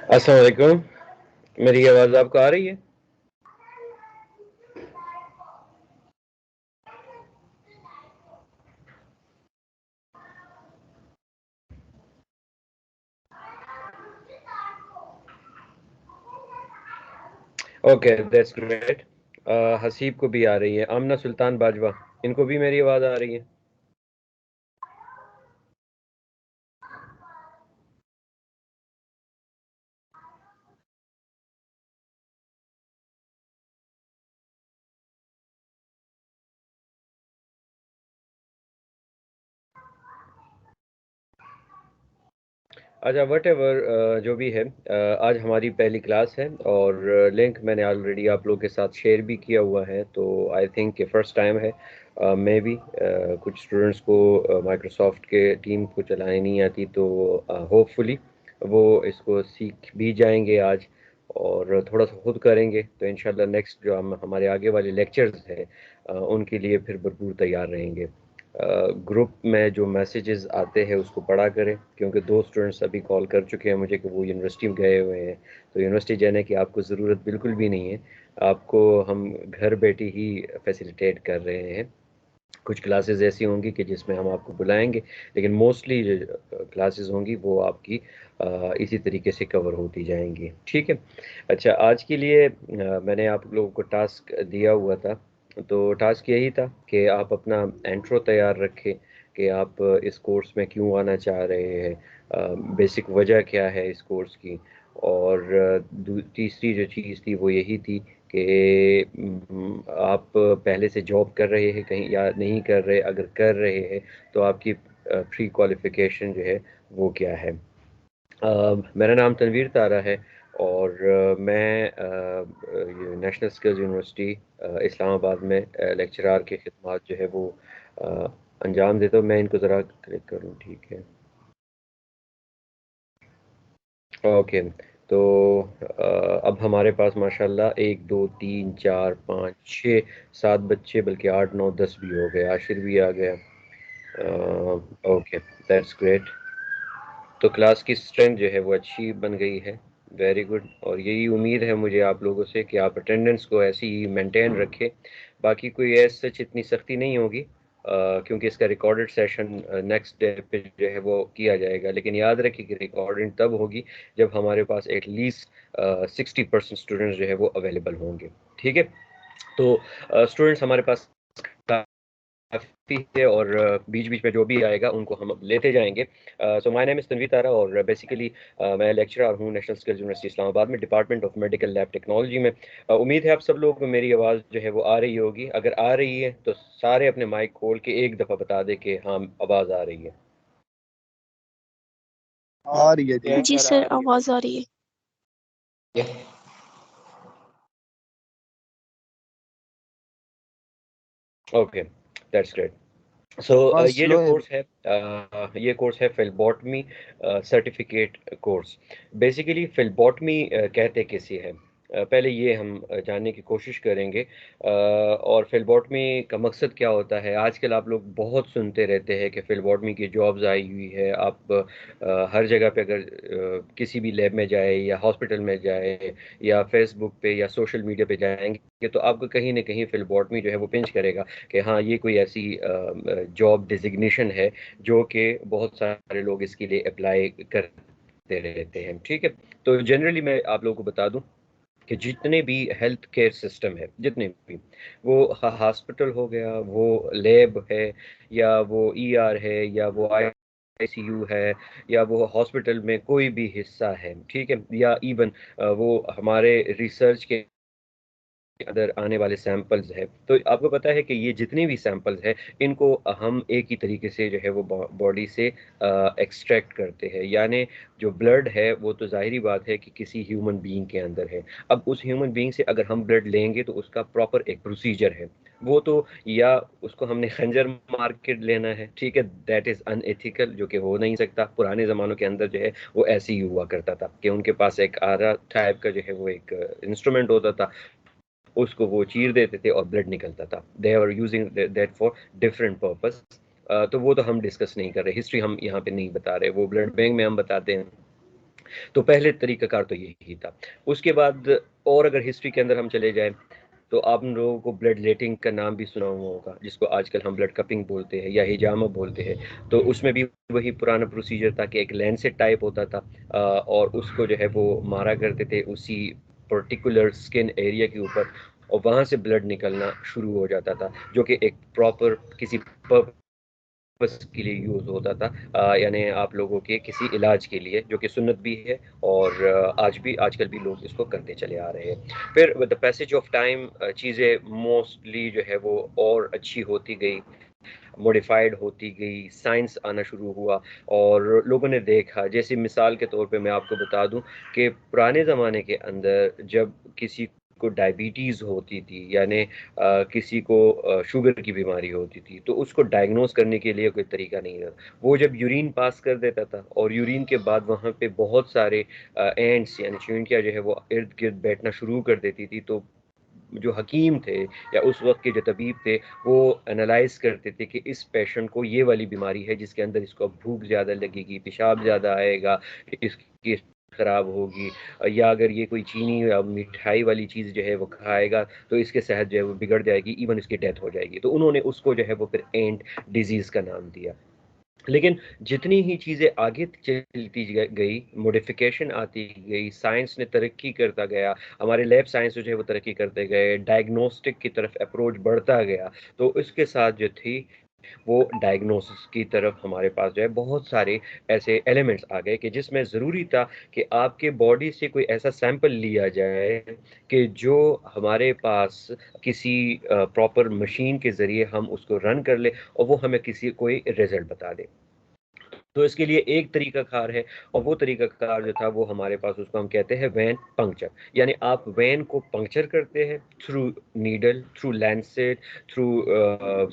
अस्सलाम वालेकुम। मेरी आवाज़ आपको आ रही है? Okay, that's great. हसीब को भी आ रही है, आमना सुल्तान बाजवा, इनको भी मेरी आवाज़ आ रही है? अच्छा, व्हाटएवर, जो भी है, आज हमारी पहली क्लास है और लिंक मैंने ऑलरेडी आप लोगों के साथ शेयर भी किया हुआ है, तो आई थिंक कि फ़र्स्ट टाइम है। मे बी कुछ स्टूडेंट्स को माइक्रोसॉफ्ट के टीम को चलानी नहीं आती, तो होपफुली वो इसको सीख भी जाएंगे आज और थोड़ा सा खुद करेंगे, तो इंशाल्लाह नेक्स्ट जो हम हमारे आगे वाले लेक्चर्स हैं उनके लिए फिर भरपूर तैयार रहेंगे। ग्रुप में जो मैसेजेस आते हैं उसको पढ़ा करें, क्योंकि दो स्टूडेंट्स अभी कॉल कर चुके हैं मुझे कि वो यूनिवर्सिटी में गए हुए हैं। तो यूनिवर्सिटी जाने की आपको ज़रूरत बिल्कुल भी नहीं है, आपको हम घर बैठे ही फैसिलिटेट कर रहे हैं। कुछ क्लासेस ऐसी होंगी कि जिसमें हम आपको बुलाएंगे, लेकिन मोस्टली जो क्लासेस होंगी वो आपकी इसी तरीके से कवर होती जाएंगी। ठीक है। अच्छा, आज के लिए मैंने आप लोगों को टास्क दिया हुआ था, तो टास्क यही था कि आप अपना इंट्रो तैयार रखें कि आप इस कोर्स में क्यों आना चाह रहे हैं, बेसिक वजह क्या है इस कोर्स की। और तीसरी जो चीज़ थी वो यही थी कि आप पहले से जॉब कर रहे हैं कहीं या नहीं कर रहे, अगर कर रहे हैं तो आपकी प्री क्वालिफिकेशन जो है वो क्या है। मेरा नाम तनवीर तारा है और मैं नेशनल स्किल्स यूनिवर्सिटी इस्लामाबाद में लेक्चरार की खिदमत जो है वो अ, अंजाम देता हूँ। मैं इनको ज़रा क्लिक करूँ, ठीक है। ओके, तो अब हमारे पास माशाल्लाह एक दो तीन चार पाँच छः सात बच्चे, बल्कि आठ नौ दस भी हो गए, आशिर भी आ गया। Okay, that's great. तो क्लास की स्ट्रेंथ जो है वो अच्छी बन गई है। Very good. और यही उम्मीद है मुझे आप लोगों से कि आप अटेंडेंस को ऐसी ही मेंटेन रखें। बाकी कोई ऐसे सच इतनी सख्ती नहीं होगी, क्योंकि इसका रिकॉर्डेड सेशन नेक्स्ट डे पे जो है वो किया जाएगा, लेकिन याद रखिए कि रिकॉर्डिंग तब होगी जब हमारे पास एटलीस्ट 60% स्टूडेंट्स जो है वो अवेलेबल होंगे। ठीक है। तो स्टूडेंट्स हमारे पास काफ़ी है और बीच-बीच में जो भी आएगा उनको हम अब लेते जाएँगे। So my name is Tanveer Tara और बेसिकली मैं लेक्चरर हूँ नेशनल स्किल्स यूनिवर्सिटी इस्लामाबाद में, department of medical lab technology में। उम्मीद है आप सब लोगों को मेरी आवाज़ जो है वो आ रही होगी। अगर आ रही है तो सारे अपने माइक खोल के एक दफ़ा बता दें कि हाँ, आवाज़ आ रही है। आ रही है जी। जी सर, आवाज आ रही है। Okay, that's great. सो बस ये जो स्लो है। कोर्स है, ये कोर्स है फिलबॉटमी सर्टिफिकेट कोर्स। बेसिकली फिलबॉटमी कहते किसे है, पहले ये हम जानने की कोशिश करेंगे। और फिलबॉटमी का मकसद क्या होता है। आजकल आप लोग बहुत सुनते रहते हैं कि फिलबॉटमी की जॉब्स आई हुई है। आप हर जगह पे अगर किसी भी लैब में जाए या हॉस्पिटल में जाए या फेसबुक पे या सोशल मीडिया पे जाएंगे तो आपको कहीं ना कहीं फिलबॉटमी जो है वो पिंच करेगा कि हाँ, ये कोई ऐसी जॉब डिजिग्नेशन है जो कि बहुत सारे लोग इसके लिए अप्लाई करते रहते हैं। ठीक है। तो जनरली मैं आप लोगों को बता दूं कि जितने भी हेल्थ केयर सिस्टम है, जितने भी, वो हॉस्पिटल हो गया, वो लैब है, या वो ईआर है, या वो आईसीयू है, या वो हॉस्पिटल में कोई भी हिस्सा है, ठीक है, या इवन वो हमारे रिसर्च के अंदर आने वाले सैंपल्स है, तो आपको पता है कि ये जितने भी सैंपल्स हैं इनको हम एक ही तरीके से जो है वो बॉडी से एक्सट्रैक्ट करते हैं। यानी जो ब्लड है वो तो जाहिरी बात है कि किसी ह्यूमन बीइंग के अंदर है। अब उस ह्यूमन बीइंग से अगर हम ब्लड लेंगे तो उसका प्रॉपर एक प्रोसीजर है। वो तो या उसको हमने खंजर मार के लेना है, ठीक है, दैट इज अनएथिकल, जो कि हो नहीं सकता। पुराने ज़मानों के अंदर जो है वो ऐसे ही हुआ करता था कि उनके पास एक आरा टाइप का जो है वो एक इंस्ट्रूमेंट होता था, उसको वो चीर देते थे और ब्लड निकलता था। They are using that for different purpose. तो वो तो हम डिस्कस नहीं कर रहे, हिस्ट्री हम यहाँ पे नहीं बता रहे, वो ब्लड बैंक में हम बताते हैं। तो पहले तरीक़ाकार तो यही था। उसके बाद और अगर हिस्ट्री के अंदर हम चले जाएँ, तो आप लोगों को ब्लड लेटिंग का नाम भी सुना हुआ होगा, जिसको आजकल हम ब्लड कपिंग बोलते हैं या हिजामा बोलते हैं। तो उसमें भी वही पुराना प्रोसीजर था कि एक लैंसेट टाइप होता था, और उसको जो है वो मारा करते थे उसी पर्टिकुलर स्किन एरिया के ऊपर, और वहाँ से ब्लड निकलना शुरू हो जाता था, जो कि एक प्रॉपर किसी पर्पस के लिए यूज़ होता था, यानी आप लोगों के किसी इलाज के लिए, जो कि सुन्नत भी है, और आज भी आजकल भी लोग इसको करते चले आ रहे हैं। फिर with the passage of time चीज़ें मोस्टली जो है वो और अच्छी होती गई, मॉडिफाइड होती गई, साइंस आना शुरू हुआ, और लोगों ने देखा, जैसे मिसाल के तौर पे मैं आपको बता दूँ कि पुराने ज़माने के अंदर जब किसी को डायबिटीज़ होती थी, यानी किसी को शुगर की बीमारी होती थी, तो उसको डायग्नोज़ करने के लिए कोई तरीका नहीं था। वो जब यूरिन पास कर देता था, और यूरिन के बाद वहाँ पे बहुत सारे एंट्स यानी चींटियाँ जो है वो इर्द-गिर्द बैठना शुरू कर देती थी, तो जो हकीम थे या उस वक़्त के जो तबीब थे, वो एनालाइज़ करते थे कि इस पेशेंट को ये वाली बीमारी है, जिसके अंदर इसको अब भूख ज़्यादा लगेगी, पेशाब ज़्यादा आएगा, इसकी खराब होगी, या अगर ये कोई चीनी या मिठाई वाली चीज़ जो है वो खाएगा, तो इसकी सेहत जो है वो बिगड़ जाएगी, इवन इसकी डेथ हो जाएगी। तो उन्होंने उसको जो है वो फिर एंट डिज़ीज़ का नाम दिया। लेकिन जितनी ही चीज़ें आगे चलती गई, मॉडिफ़िकेशन आती गई, साइंस ने तरक्की करता गया, हमारे लैब साइंस जो है वो तरक्की करते गए, डायग्नोस्टिक की तरफ अप्रोच बढ़ता गया, तो इसके साथ जो थी, वो डायग्नोसिस की तरफ हमारे पास जो है बहुत सारे ऐसे एलिमेंट्स आ गए कि जिसमें ज़रूरी था कि आपके बॉडी से कोई ऐसा सैंपल लिया जाए कि जो हमारे पास किसी प्रॉपर मशीन के ज़रिए हम उसको रन कर लें, और वो हमें किसी कोई रिज़ल्ट बता दे। तो इसके लिए एक तरीक़ाकार है, और वो तरीक़ाकार जो था वो हमारे पास, उसको हम कहते हैं वेन पंक्चर। यानी आप वेन को पंक्चर करते हैं through needle, through Lancet, through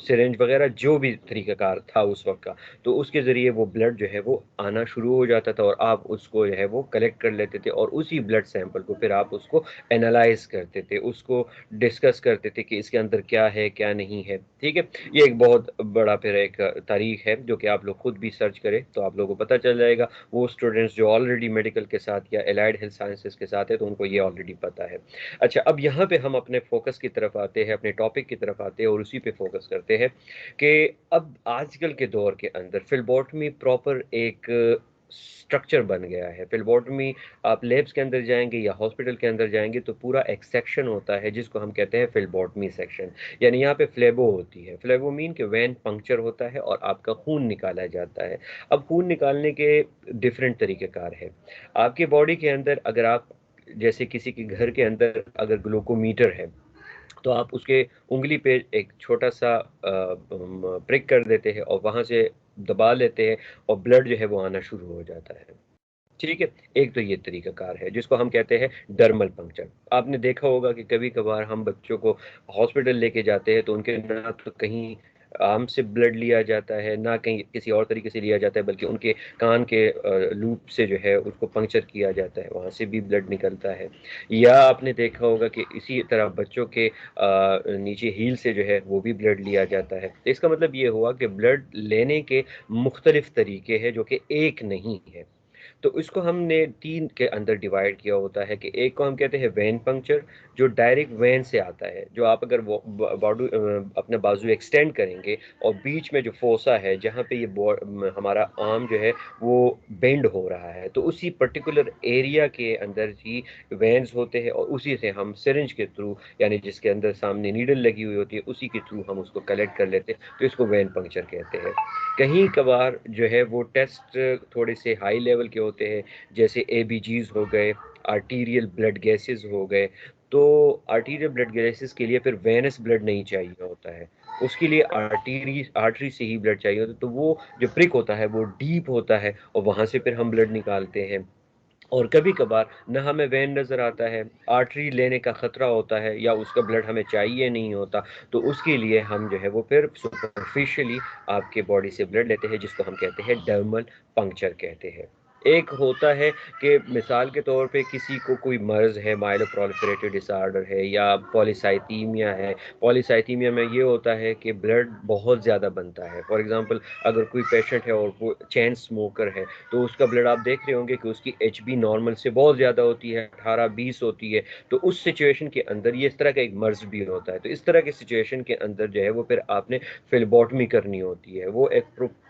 syringe वग़ैरह, जो भी तरीक़ाकार था उस वक़्त का। तो उसके ज़रिए वो ब्लड जो है वो आना शुरू हो जाता था, और आप उसको जो है वो कलेक्ट कर लेते थे, और उसी ब्लड सैंपल को फिर आप उसको एनालाइज़ करते थे, उसको डिस्कस करते थे कि इसके अंदर क्या है, क्या नहीं है, ठीक है? ये एक बहुत बड़ा फिर एक तारीख है, जो कि आप लोग खुद भी सर्च करें, तो आप लोगों को पता चल जाएगा। वो स्टूडेंट्स जो ऑलरेडी मेडिकल के साथ या एलाइड हेल्थ साइंसेज़ के साथ है, तो उनको ये ऑलरेडी पता है। अच्छा, अब यहाँ पे हम अपने फ़ोकस की तरफ आते हैं, अपने टॉपिक की तरफ आते हैं, और उसी पे फ़ोकस करते हैं कि अब आजकल के दौर के अंदर फ़िलबॉटमी प्रॉपर एक स्ट्रक्चर बन गया है। फ़िलबॉटमी, आप लैब्स के अंदर जाएँगे या हॉस्पिटल के अंदर जाएँगे, तो पूरा एक सेक्शन होता है, जिसको हम कहते हैं फ़िलबॉटमी सेक्शन। यानी यहाँ पे फ्लेबो होती है। फ्लेबो मीन कि वेन पंक्चर होता है और आपका खून निकाला जाता है। अब खून निकालने के डिफरेंट तरीक़ेकार हैं। आपकी बॉडी के अंदर, अगर आप जैसे किसी के घर के अंदर अगर ग्लूकोमीटर है, तो आप उसके उँगली पे एक छोटा-सा प्रिक कर देते हैं, और वहाँ से दबा लेते हैं, और ब्लड जो है वो आना शुरू हो जाता है। ठीक है? एक तो ये तरीक़ाकार है, जिसको हम कहते हैं डर्मल पंक्चर। आपने देखा होगा कि कभी-कभार हम बच्चों को हॉस्पिटल लेके जाते हैं, तो उनके ना तो कहीं आर्म से ब्लड लिया जाता है, ना कहीं किसी और तरीके से लिया जाता है, बल्कि उनके कान के लूप से जो है उसको पंक्चर किया जाता है, वहाँ से भी ब्लड निकलता है। या आपने देखा होगा कि इसी तरह बच्चों के नीचे हील से जो है वो भी ब्लड लिया जाता है। तो इसका मतलब ये हुआ कि ब्लड लेने के मुख्तलिफ तरीके हैं, जो कि एक नहीं है। तो इसको हमने 3 के अंदर डिवाइड किया होता है कि एक को हम कहते हैं वेन पंक्चर, जो डायरेक्ट वेन से आता है, जो आप अगर वो अपना बाजू एक्सटेंड करेंगे, और बीच में जो फोसा है, जहाँ पे ये हमारा आर्म जो है वो बेंड हो रहा है, तो उसी पर्टिकुलर एरिया के अंदर ही वेन्स होते हैं, और उसी से हम सिरिंज के थ्रू, यानी जिसके अंदर सामने नीडल लगी हुई होती है, उसी के थ्रू हम उसको कलेक्ट कर लेते हैं, तो इसको वेन पंक्चर कहते हैं। कहीं कभार जो है वो टेस्ट थोड़े से हाई लेवल के होते हैं, जैसे एबीजीज़ हो गए, आर्टीरियल ब्लड गैसेज़ हो गए, तो आर्टीरियल ब्लड गैसेज़ के लिए फिर वेनस ब्लड नहीं चाहिए होता है। उसके लिए आर्टरी से ही ब्लड चाहिए होता है, तो वो जो प्रिक होता है वो डीप होता है, और वहाँ से फिर हम ब्लड निकालते हैं। और कभी-कभार ना हमें वेन नज़र आता है, आर्टरी लेने का खतरा होता है, या उसका ब्लड हमें चाहिए नहीं होता, तो उसके लिए हम जो है वो फिर सुपरफिशियली आपके बॉडी से ब्लड लेते हैं, जिसको हम कहते हैं डर्मल पंक्चर कहते हैं। एक होता है कि मिसाल के तौर पे किसी को कोई मर्ज़ है, माइलोप्रोलिफरेटिव डिसऑर्डर है या पॉलीसाइथीमिया है। पॉलीसाइथीमिया में ये होता है कि ब्लड बहुत ज़्यादा बनता है। फॉर एग्ज़ाम्पल अगर कोई पेशेंट है और वो चेन स्मोकर है, तो उसका ब्लड आप देख रहे होंगे कि उसकी एचबी नॉर्मल से बहुत ज़्यादा होती है, 18-20 होती है। तो उस सिचुएशन के अंदर ये इस तरह का एक मर्ज़ भी होता है। तो इस तरह की सिचुएशन के अंदर जो है वो फिर आपने फ़्लेबोटमी करनी होती है। वो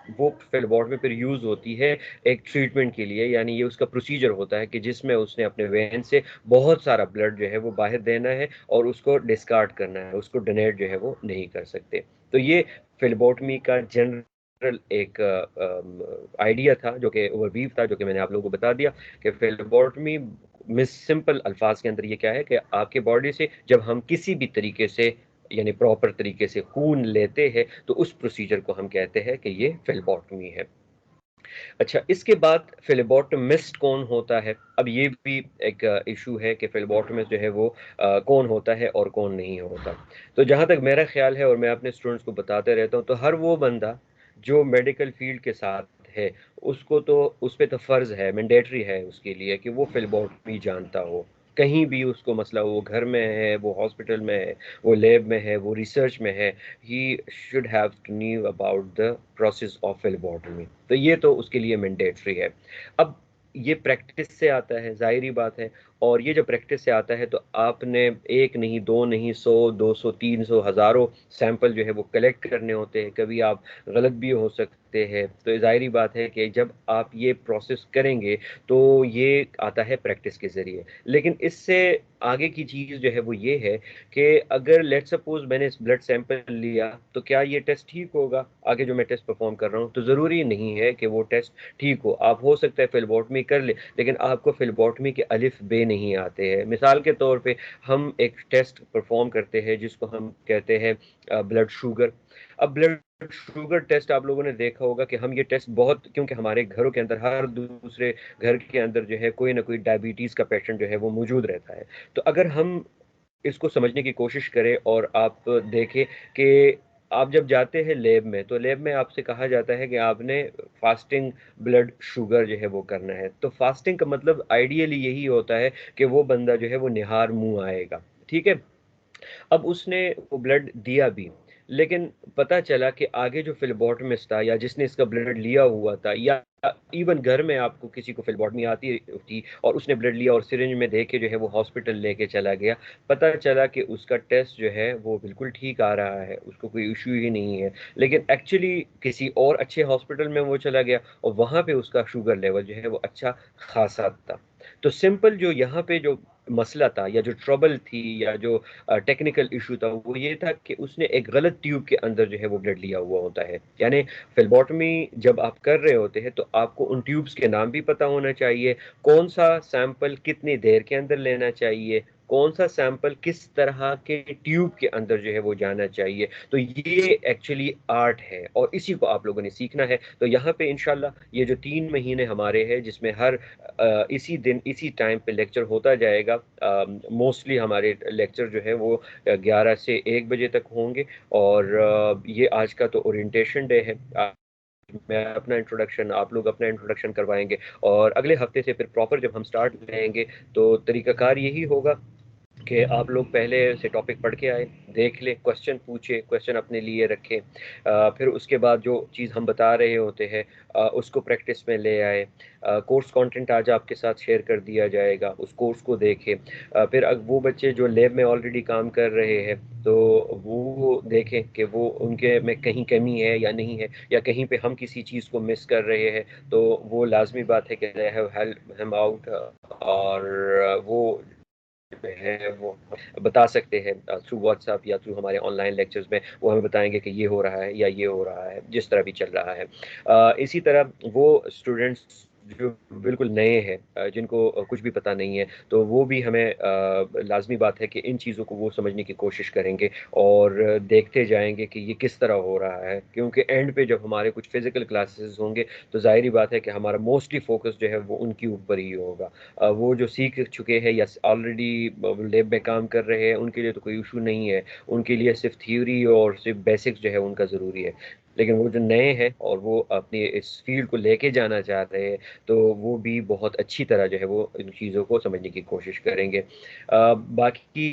फ़्लेबोटमी फिर यूज़ होती है एक ट्रीटमेंट के लिए, यानी ये उसका प्रोसीजर होता है कि जिसमें उसने अपने वेन से बहुत सारा ब्लड जो है वो बाहर देना है और उसको डिस्कार्ड करना है, उसको डोनेट जो है वो नहीं कर सकते। तो ये फ़्लेबोटमी का जनरल एक आइडिया था, जो कि ओवरव्यू था, जो कि मैंने आप लोगों को बता दिया कि फ़्लेबोटमी में सिंपल अल्फाज के अंदर ये क्या है कि आपके बॉडी से जब हम किसी भी तरीके से यानी प्रॉपर तरीके से खून लेते हैं, तो उस प्रोसीजर को हम कहते हैं कि ये फ़्लेबोटमी है। अच्छा, इसके बाद फ़्लेबोटमिस्ट कौन होता है? अब ये भी एक इश्यू है कि फ़्लेबोटमिस्ट जो है वो कौन होता है और कौन नहीं होता। तो जहाँ तक मेरा ख़्याल है और मैं अपने स्टूडेंट्स को बताते रहता हूँ, तो हर वो बंदा जो मेडिकल फ़ील्ड के साथ है, उसको तो उस पे तो फ़र्ज़ है, मैंडेटरी है उसके लिए कि वो फ़्लेबोटमी जानता हो। कहीं भी उसको मसला हो, वो घर में है, वो हॉस्पिटल में है, वो लैब में है, वो रिसर्च में है, he should have to know about the process of phlebotomy. तो ये तो उसके लिए मैंडेटरी है। अब ये प्रैक्टिस से आता है, ज़ाहिर-सी बात है, और ये जब प्रैक्टिस से आता है तो आपने 1 नहीं, 2 नहीं, 100, 200, 300, हज़ारों सैंपल जो है वो कलेक्ट करने होते हैं, कभी आप गलत भी हो सकते हैं। तो ज़ाहिर-सी बात है कि जब आप ये प्रोसेस करेंगे, तो ये आता है प्रैक्टिस के ज़रिए। लेकिन इससे आगे की चीज़ जो है वो ये है कि अगर लेट्स सपोज़ मैंने ब्लड सैंपल लिया, तो क्या ये टेस्ट ठीक होगा? आगे जो मैं टेस्ट परफ़ॉर्म कर रहा हूँ, तो ज़रूरी नहीं है कि वो टेस्ट ठीक हो। आप हो सकता है फ़्लेबोटमी कर लें, लेकिन आपको फ़्लेबोटमी के अलिफ बे नहीं आते हैं। मिसाल के तौर पे हम एक टेस्ट परफ़ॉर्म करते हैं जिसको हम कहते हैं ब्लड शुगर। अब ब्लड शुगर टेस्ट आप लोगों ने देखा होगा कि हम ये टेस्ट बहुत, क्योंकि हमारे घरों के अंदर हर दूसरे घर के अंदर जो है कोई ना कोई डायबिटीज़ का पेशेंट जो है वो मौजूद रहता है। तो अगर हम इसको समझने की कोशिश करें और आप देखें कि आप जब जाते हैं लैब में, तो लैब में आपसे कहा जाता है कि आपने फास्टिंग ब्लड शुगर जो है वो करना है। तो फास्टिंग का मतलब आइडियली यही होता है कि वो बंदा जो है वो निहार मुँह आएगा, ठीक है? अब उसने वो ब्लड दिया भी, लेकिन पता चला कि आगे जो फ़्लेबोटमिस्ट था या जिसने इसका ब्लड लिया हुआ था, या इवन घर में आपको किसी को फ़्लेबोटमी आती थी और उसने ब्लड लिया और सिरिंज में दे के जो है वो हॉस्पिटल लेके चला गया। पता चला कि उसका टेस्ट जो है वो बिल्कुल ठीक आ रहा है, उसको कोई इश्यू ही नहीं है। लेकिन एक्चुअली किसी और अच्छे हॉस्पिटल में वो चला गया और वहाँ पे उसका शुगर लेवल जो है वो अच्छा ख़ासा था। तो सिंपल जो यहाँ पे जो मसला था या जो ट्रबल थी या जो टेक्निकल इशू था, वो ये था कि उसने एक गलत ट्यूब के अंदर जो है वो ब्लड लिया हुआ होता है। यानी फ़्लेबोटमी जब आप कर रहे होते हैं तो आपको उन ट्यूब्स के नाम भी पता होना चाहिए, कौन-सा सैंपल कितनी देर के अंदर लेना चाहिए, कौन-सा सैंपल किस तरह के ट्यूब के अंदर जो है वो जाना चाहिए। तो ये एक्चुअली आर्ट है और इसी को आप लोगों ने सीखना है। तो यहाँ पे इंशाल्लाह ये जो 3 महीने हमारे हैं, जिसमें हर इसी दिन इसी टाइम पे लेक्चर होता जाएगा। मोस्टली हमारे लेक्चर जो है वो 11 से 1 बजे तक होंगे और ये आज का तो ओरिएंटेशन डे है। मैं अपना इंट्रोडक्शन, आप लोग अपना इंट्रोडक्शन करवाएँगे और अगले हफ्ते से फिर प्रॉपर जब हम स्टार्ट लेंगे, तो तरीकाकार यही होगा कि आप लोग पहले से टॉपिक पढ़ के आए, देख लें, क्वेश्चन पूछे, क्वेश्चन अपने लिए रखें। फिर उसके बाद जो चीज़ हम बता रहे होते हैं उसको प्रैक्टिस में ले आए। कोर्स कंटेंट आज आपके साथ शेयर कर दिया जाएगा, उस कोर्स को देखें। फिर वो बच्चे जो लैब में ऑलरेडी काम कर रहे हैं, तो वो देखें कि वो उनके में कहीं कमी है या नहीं है, या कहीं पे हम किसी चीज़ को मिस कर रहे हैं, तो वो लाज़मी बात है कि they have help him out, और वो है वो बता सकते हैं थ्रू व्हाट्सएप या थ्रू हमारे ऑनलाइन लेक्चर्स में, वो हमें बताएँगे कि ये हो रहा है या ये हो रहा है, जिस तरह भी चल रहा है। इसी तरह वो स्टूडेंट्स जो बिल्कुल नए हैं, जिनको कुछ भी पता नहीं है, तो वो भी हमें लाज़मी बात है कि इन चीज़ों को वो समझने की कोशिश करेंगे और देखते जाएँगे कि ये किस तरह हो रहा है। क्योंकि एंड पे जब हमारे कुछ फिज़िकल क्लासेस होंगे, तो ज़ाहिर-सी बात है कि हमारा मोस्टली फ़ोकस जो है वो उनके ऊपर ही होगा। वो जो सीख चुके हैं या ऑलरेडी लैब में काम कर रहे हैं, उनके लिए तो कोई इशू नहीं है। उनके लिए सिर्फ़ थ्योरी और सिर्फ़ बेसिक्स जो है उनका ज़रूरी है। लेकिन वो जो नए हैं और वो अपनी इस फील्ड को लेके जाना चाह रहे हैं, तो वो भी बहुत अच्छी तरह जो है वो इन चीज़ों को समझने की कोशिश करेंगे। बाकी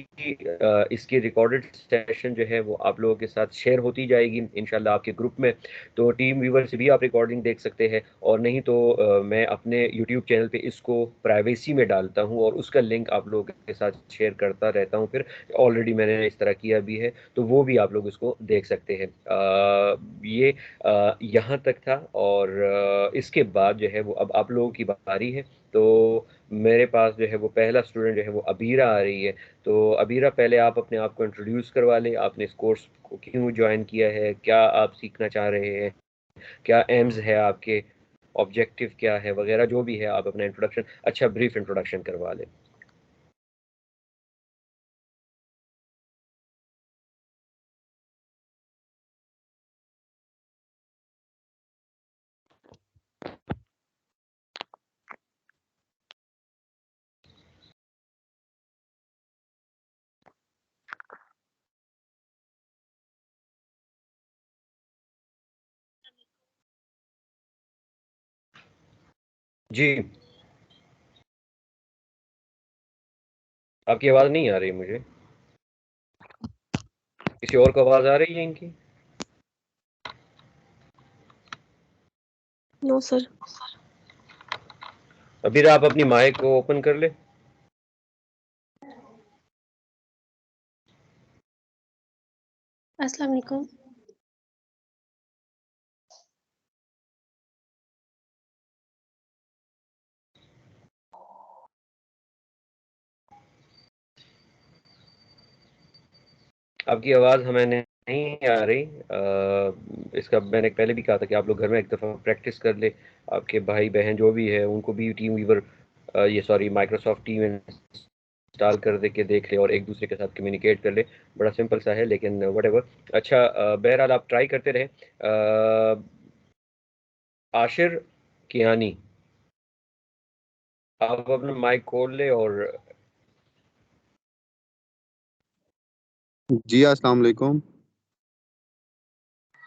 इसकी रिकॉर्डेड सेशन जो है वो आप लोगों के साथ शेयर होती जाएगी इंशाल्लाह आपके ग्रुप में। तो टीम व्यूवर से भी आप रिकॉर्डिंग देख सकते हैं, और नहीं तो मैं अपने यूट्यूब चैनल पे इसको प्राइवेसी में डालता हूँ और उसका लिंक आप लोगों के साथ शेयर करता रहता हूँ। फिर ऑलरेडी मैंने इस तरह किया भी है, तो वो भी आप लोग इसको देख सकते हैं। ये यहाँ तक था, और इसके बाद जो है वो अब आप लोगों की बारी है। तो मेरे पास जो है वो पहला स्टूडेंट जो है वो अबीरा आ रही है। तो अबीरा, पहले आप अपने आप को इंट्रोड्यूस करवा लें, आपने इस कोर्स को क्यों ज्वाइन किया है, क्या आप सीखना चाह रहे हैं, क्या एम्स है आपके, ऑब्जेक्टिव क्या है, वगैरह जो भी है, आप अपना इंट्रोडक्शन, अच्छा ब्रीफ इंट्रोडक्शन करवा लें। जी, आपकी आवाज़ नहीं आ रही मुझे। किसी और को आवाज़ आ रही है इनकी? No sir. अबीरा, आप अपनी माइक को ओपन कर ले। अस्सलाम वालेकुम। आपकी आवाज़ हमें नहीं आ रही। इसका मैंने पहले भी कहा था कि आप लोग घर में एक दफ़ा प्रैक्टिस कर ले, आपके भाई बहन जो भी है उनको भी टीम वीवर, ये सॉरी, माइक्रोसॉफ्ट टीम इंस्टॉल कर दे के देख ले और एक दूसरे के साथ कम्युनिकेट कर ले। बड़ा सिंपल सा है, लेकिन वट। अच्छा, बहरहाल आप ट्राई करते रहे। आशिर कियानी, आप अपना माइक खोल ले। और जी अस्सलाम वालेकुम।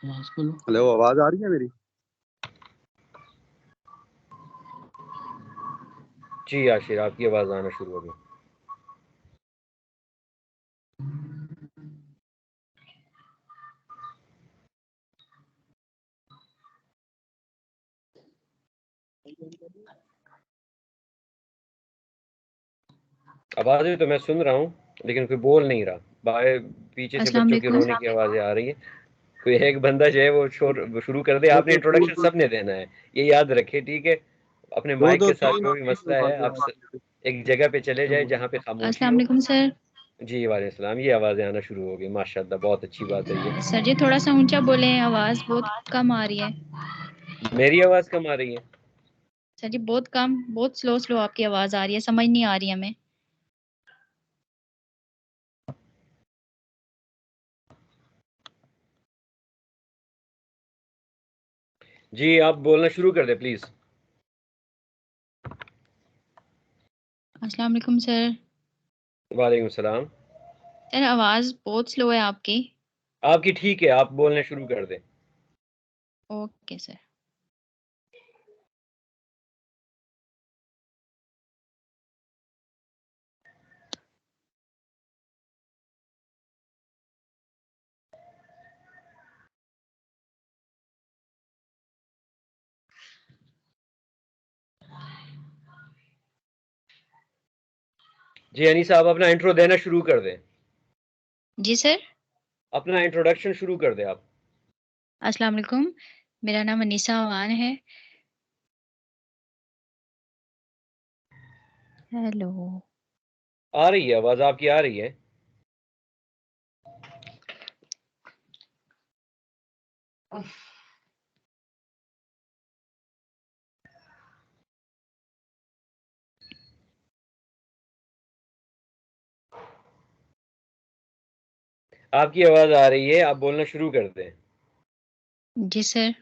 हेलो, आवाज आ रही है मेरी? जी आशिर, आपकी आवाज़ आना शुरू हो गई। आवाज़ें तो मैं सुन रहा हूँ, लेकिन कोई बोल नहीं रहा। बाहर पीछे से अस्सलाम बच्चों की वालेकुम। रोने की आवाज़ें आ रही हैं। कोई एक बंदा जो है वो शोर शुरू कर दे। दो आपने दो दो इंट्रोडक्शन दो सबने देना है, ये याद रखे, ठीक है? अपने दो माइक दो के साथ तीन जो और भी तीन मसला है, आवाजें आप आ रही एक जगह पे चले जाए जहाँ पे खामोशी अस्सलाम हो। वालेकुम सर। जी वालेकुम सलाम, ये आवाज़ें आना शुरू हो गई, माशाल्लाह, बहुत अच्छी बात है ये। सर जी थोड़ा सा ऊंचा बोलें, आवाज़ बहुत कम आ रही है। मेरी आवाज़ कम आ रही है? सर जी बहुत कम, बहुत स्लो स्लो आपकी आवाज़ आ रही है, समझ नहीं आ रही हमें। जी, आप बोलना शुरू कर दे प्लीज़। अस्सलाम वालेकुम सर। वालेकुम सलाम। सर आवाज़ बहुत स्लो है आपकी। आपकी ठीक है, आप बोलना शुरू कर दें। Okay sir. जी अनीसा, आप अपना इंट्रो देना शुरू कर दें। जी सर। अपना इंट्रोडक्शन शुरू कर दें आप। अस्सलाम वालेकुम, मेरा नाम अनीसा अवान है। हेलो। आ रही है आवाज़, आपकी आ रही है। आपकी आवाज़ आ रही है, आप बोलना शुरू कर दें। जी सर।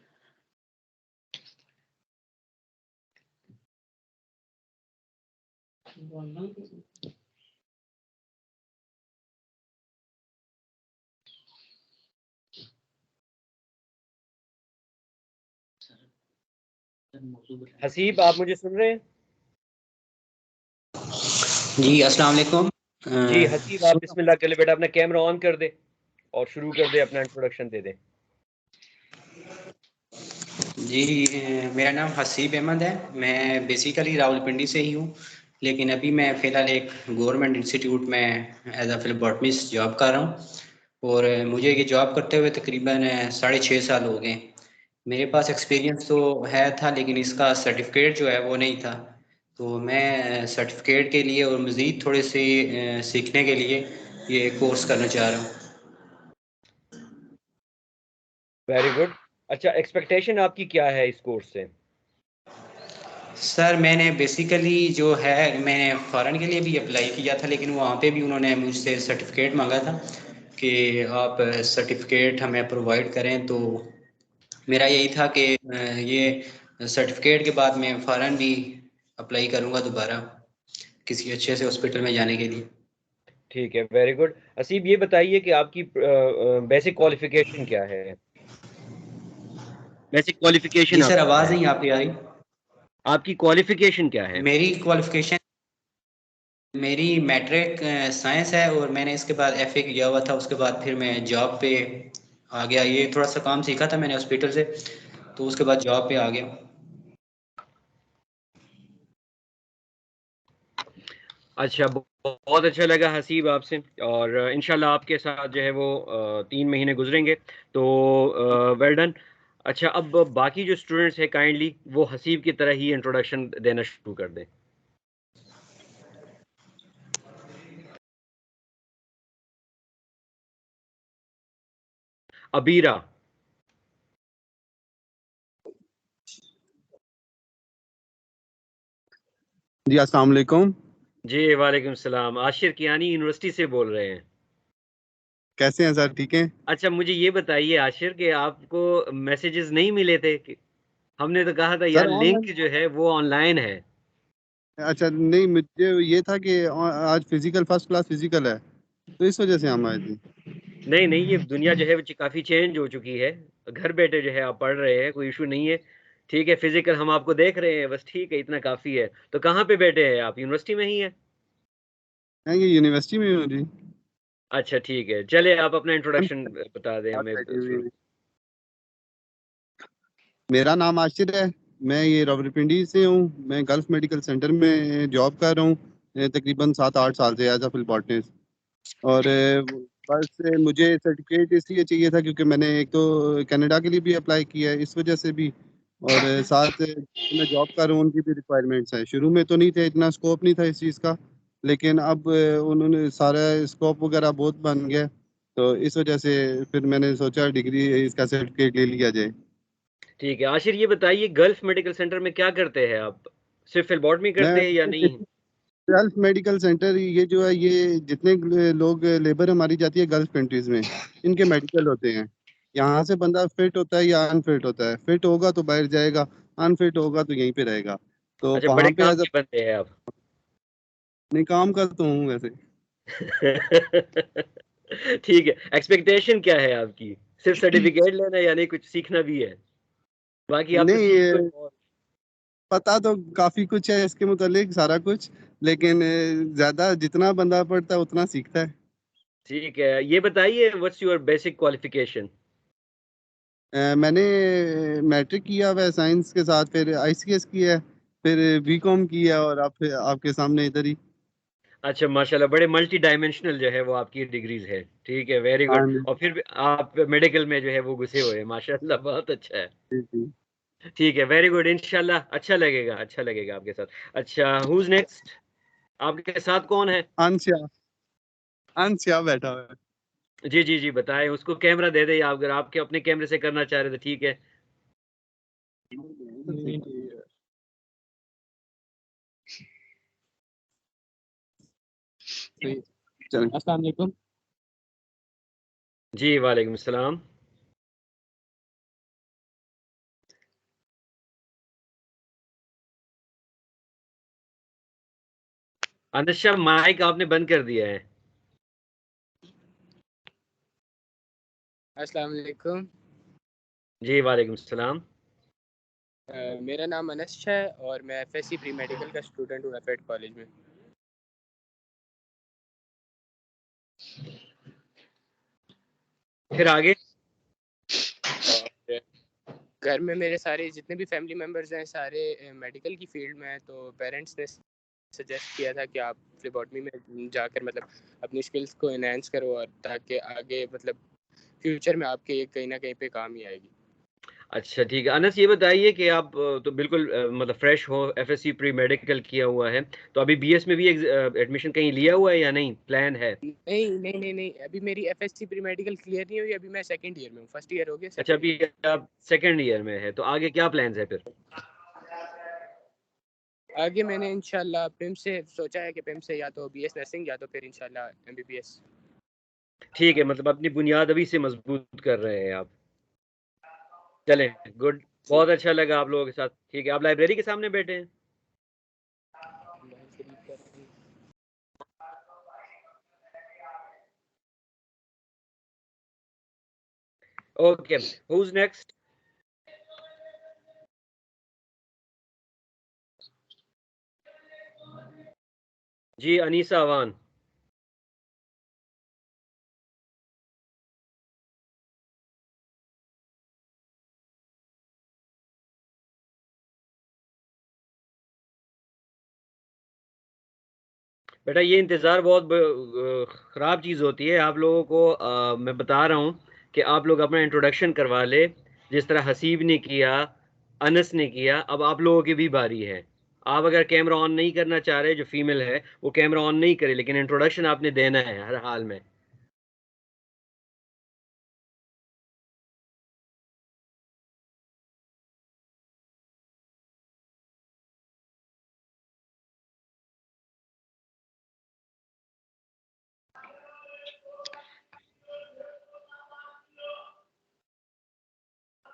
हसीब, आप मुझे सुन रहे हैं? जी अस्सलाम वालेकुम। जी हसीब, आप बिस्मिल्लाह कर ले बेटा, अपना कैमरा ऑन कर दे और शुरू कर दे, अपना इंट्रोडक्शन दे दे। जी मेरा नाम हसीब अहमद है। मैं बेसिकली रावलपिंडी से ही हूँ, लेकिन अभी मैं फ़िलहाल एक गवर्नमेंट इंस्टीट्यूट में एज अ फिलबॉटमिस्ट जॉब कर रहा हूँ। और मुझे ये जॉब करते हुए तकरीबन 6.5 साल हो गए। मेरे पास एक्सपीरियंस तो है था, लेकिन इसका सर्टिफिकेट जो है वो नहीं था। तो मैं सर्टिफिकेट के लिए और मज़ीद थोड़े से सीखने के लिए ये कोर्स करना चाह रहा हूँ। Very good. अच्छा, एक्सपेक्टेशन आपकी क्या है इस कोर्स से? सर मैंने बेसिकली जो है मैंने फ़ॉरेन के लिए भी अप्लाई किया था, लेकिन वहाँ पे भी उन्होंने मुझसे सर्टिफिकेट मांगा था कि आप सर्टिफिकेट हमें प्रोवाइड करें। तो मेरा यही था कि ये सर्टिफिकेट के बाद मैं फ़ॉरेन भी अप्लाई करूँगा दोबारा किसी अच्छे से हॉस्पिटल में जाने के लिए। ठीक है, वेरी गुड। हसीब, ये बताइए कि आपकी बेसिक क्वालिफिकेशन क्या है? बेसिक क्वालिफिकेशन जी सर, आपकी क्या आवाज़ है? नहीं आपकी आ रही। आपकी क्वालिफिकेशन क्या है? मेरी क्वालिफिकेशन मेरी मैट्रिक साइंस है, और मैंने इसके बाद एफए किया हुआ था। उसके बाद फिर मैं जॉब पे आ गया। ये थोड़ा सा काम सीखा था मैंने हॉस्पिटल से, तो उसके बाद जॉब पे आ गया। अच्छा, बहुत अच्छा लगा हसीब आपसे, और इंशाल्लाह आपके साथ जो है वो 3 महीने गुजरेंगे, तो वेल डन। अच्छा, अब बाकी जो स्टूडेंट्स हैं काइंडली वो हसीब की तरह ही इंट्रोडक्शन देना शुरू कर दें। अबीरा। जी अस्सलाम वालेकुम। जी वालेकुम सलाम। आशिर कियानी यूनिवर्सिटी से बोल रहे हैं। कैसे हैं सर, ठीक हैं? अच्छा, मुझे ये बताइए आशिर कि आपको मैसेजेस नहीं मिले थे कि हमने तो कहा था यार सर लिंक ऑनलाइन। जो है वो ऑनलाइन है। अच्छा, नहीं मुझे ये था कि आज फिजिकल फर्स्ट क्लास फिजिकल है, तो इस वजह से हम आए थे। नहीं नहीं, ये दुनिया जो है वो काफ़ी चेंज हो चुकी है। घर बैठे जो है आप पढ़ रहे हैं, कोई इशू नहीं है। ठीक है, फिजिकल हम आपको देख रहे हैं, बस ठीक है, इतना काफ़ी है। तो कहाँ पे बैठे हैं आप? यूनिवर्सिटी में ही है? हैं ये यूनिवर्सिटी में हूँ जी। अच्छा ठीक है, चले आप अपना इंट्रोडक्शन बता दें बात हमें बैठी हुई शुरू। है। मेरा नाम आशिर है। मैं ये रावलपिंडी से हूँ। मैं गल्फ मेडिकल सेंटर में जॉब कर रहा हूँ तकरीबन 7-8 साल से एज अ फिलबॉटनिस्ट। और बस मुझे सर्टिफिकेट इसलिए चाहिए था क्योंकि मैंने एक तो कनाडा के लिए भी अप्लाई किया है, इस वजह से भी। और साथ मैं जॉब कर रहा हूँ, उनकी भी रिक्वायरमेंट्स हैं। शुरू में तो नहीं थे, इतना स्कोप नहीं था इस चीज़ का, लेकिन अब उन्होंने सारा स्कोप वगैरह बहुत बन गया, तो इस वजह से फिर मैंने सोचा डिग्री इसका सर्टिफिकेट ले लिया जाए। ठीक है आशिर, ये बताइए गल्फ मेडिकल सेंटर में क्या करते हैं आप? सिर्फ फिलबॉटमी करते मैं हैं या नहीं? गल्फ मेडिकल सेंटर, ये जो है ये जितने लोग लेबर हमारी जाती है गल्फ कंट्रीज में, इनके मेडिकल होते हैं। यहाँ से बंदा फिट होता है या अनफिट होता है, फिट होगा तो बाहर जाएगा, अनफिट होगा तो यहीं पे रहेगा। तो अच्छा, बड़े वहाँ पे काम एज अ के बंदे हैं आप। नहीं, काम करता हूँ वैसे। ठीक है, एक्सपेक्टेशन क्या है आपकी? सिर्फ सर्टिफिकेट लेना है या नहीं, कुछ सीखना भी है? बाकी आप तो नहीं, सीईओ हैं और पता तो काफी कुछ है इसके मुतालिक, सारा कुछ, लेकिन ज्यादा जितना बंदा पढ़ता है उतना सीखता है। ठीक है, ये बताइए व्हाट्स योर बेसिक क्वालिफिकेशन? मैंने मैट्रिक किया हुआ है साइंस के साथ, फिर आईसीएस किया है, फिर बीकॉम किया, और आप आपके सामने इधर ही। अच्छा माशाल्लाह, बड़े मल्टी डायमेंशनल जो है वो आपकी डिग्रीज है। ठीक है, वेरी हाँ गुड। जी। और फिर भी आप मेडिकल में जो है वो घुसे हुए हैं, माशाल्लाह, बहुत अच्छा है। जी जी। ठीक है, वेरी गुड। इंशाल्लाह अच्छा लगेगा, अच्छा लगेगा आपके साथ। अच्छा, हुज नेक्स्ट? आपके साथ कौन है? अंश, अंश बैठा हुआ है। जी जी जी, बताएं उसको। कैमरा दे दे, या अगर आपके अपने कैमरे से करना चाह रहे तो ठीक है। चलें। अस्सलाम वालेकुम। जी वालेकुम सलाम। अनशा, माइक आपने बंद कर दिया है। अस्सलाम वालेकुम। जी वालेकुम सलाम। मेरा नाम अनस है और मैं एफएससी प्री मेडिकल का स्टूडेंट हूँ एफएड कॉलेज में। फिर आगे? और घर में मेरे सारे जितने भी फैमिली मेम्बर्स हैं सारे मेडिकल की फील्ड में हैं, तो पेरेंट्स ने सजेस्ट किया था कि आप फ्लेबॉटमी में जाकर मतलब अपनी स्किल्स को इनहेंस करो और ताकि आगे मतलब फ्यूचर में आपके कहीं ना कहीं पे काम ही आएगी। अच्छा ठीक है अनस, ये बताइए कि आप तो बिल्कुल मतलब फ्रेश हो, एफएससी प्री मेडिकल किया हुआ है, तो अभी बीएस में भी एडमिशन कहीं लिया हुआ है या नहीं, प्लान है? नहीं नहीं नहीं नहीं, अभी मेरी एफएससी प्री मेडिकल क्लियर नहीं हुई, अभी मैं सेकंड ईयर में हूँ, फर्स्ट ईयर हो गया अच्छा, सेकंड अभी ईयर। आप सेकेंड ईयर में है, तो आगे क्या प्लान्स है फिर? आगे मैंने इंशाल्लाह पिम से सोचा है कि पिम से या तो बीएस नर्सिंग या तो फिर इंशाल्लाह एमबीबीएस। ठीक है, मतलब अपनी बुनियाद अभी से मजबूत कर रहे हैं आप। चलें, गुड, बहुत अच्छा लगा आप लोगों के साथ। ठीक है, आप लाइब्रेरी के सामने बैठे हैं? Okay, who's next? जी अनीसा अवान। बेटा ये इंतज़ार बहुत ख़राब चीज़ होती है। आप लोगों को मैं बता रहा हूँ कि आप लोग अपना इंट्रोडक्शन करवा ले, जिस तरह हसीब ने किया, अनस ने किया, अब आप लोगों की भी बारी है। आप अगर कैमरा ऑन नहीं करना चाह रहे, जो फीमेल है वो कैमरा ऑन नहीं करे, लेकिन इंट्रोडक्शन आपने देना है हर हाल में।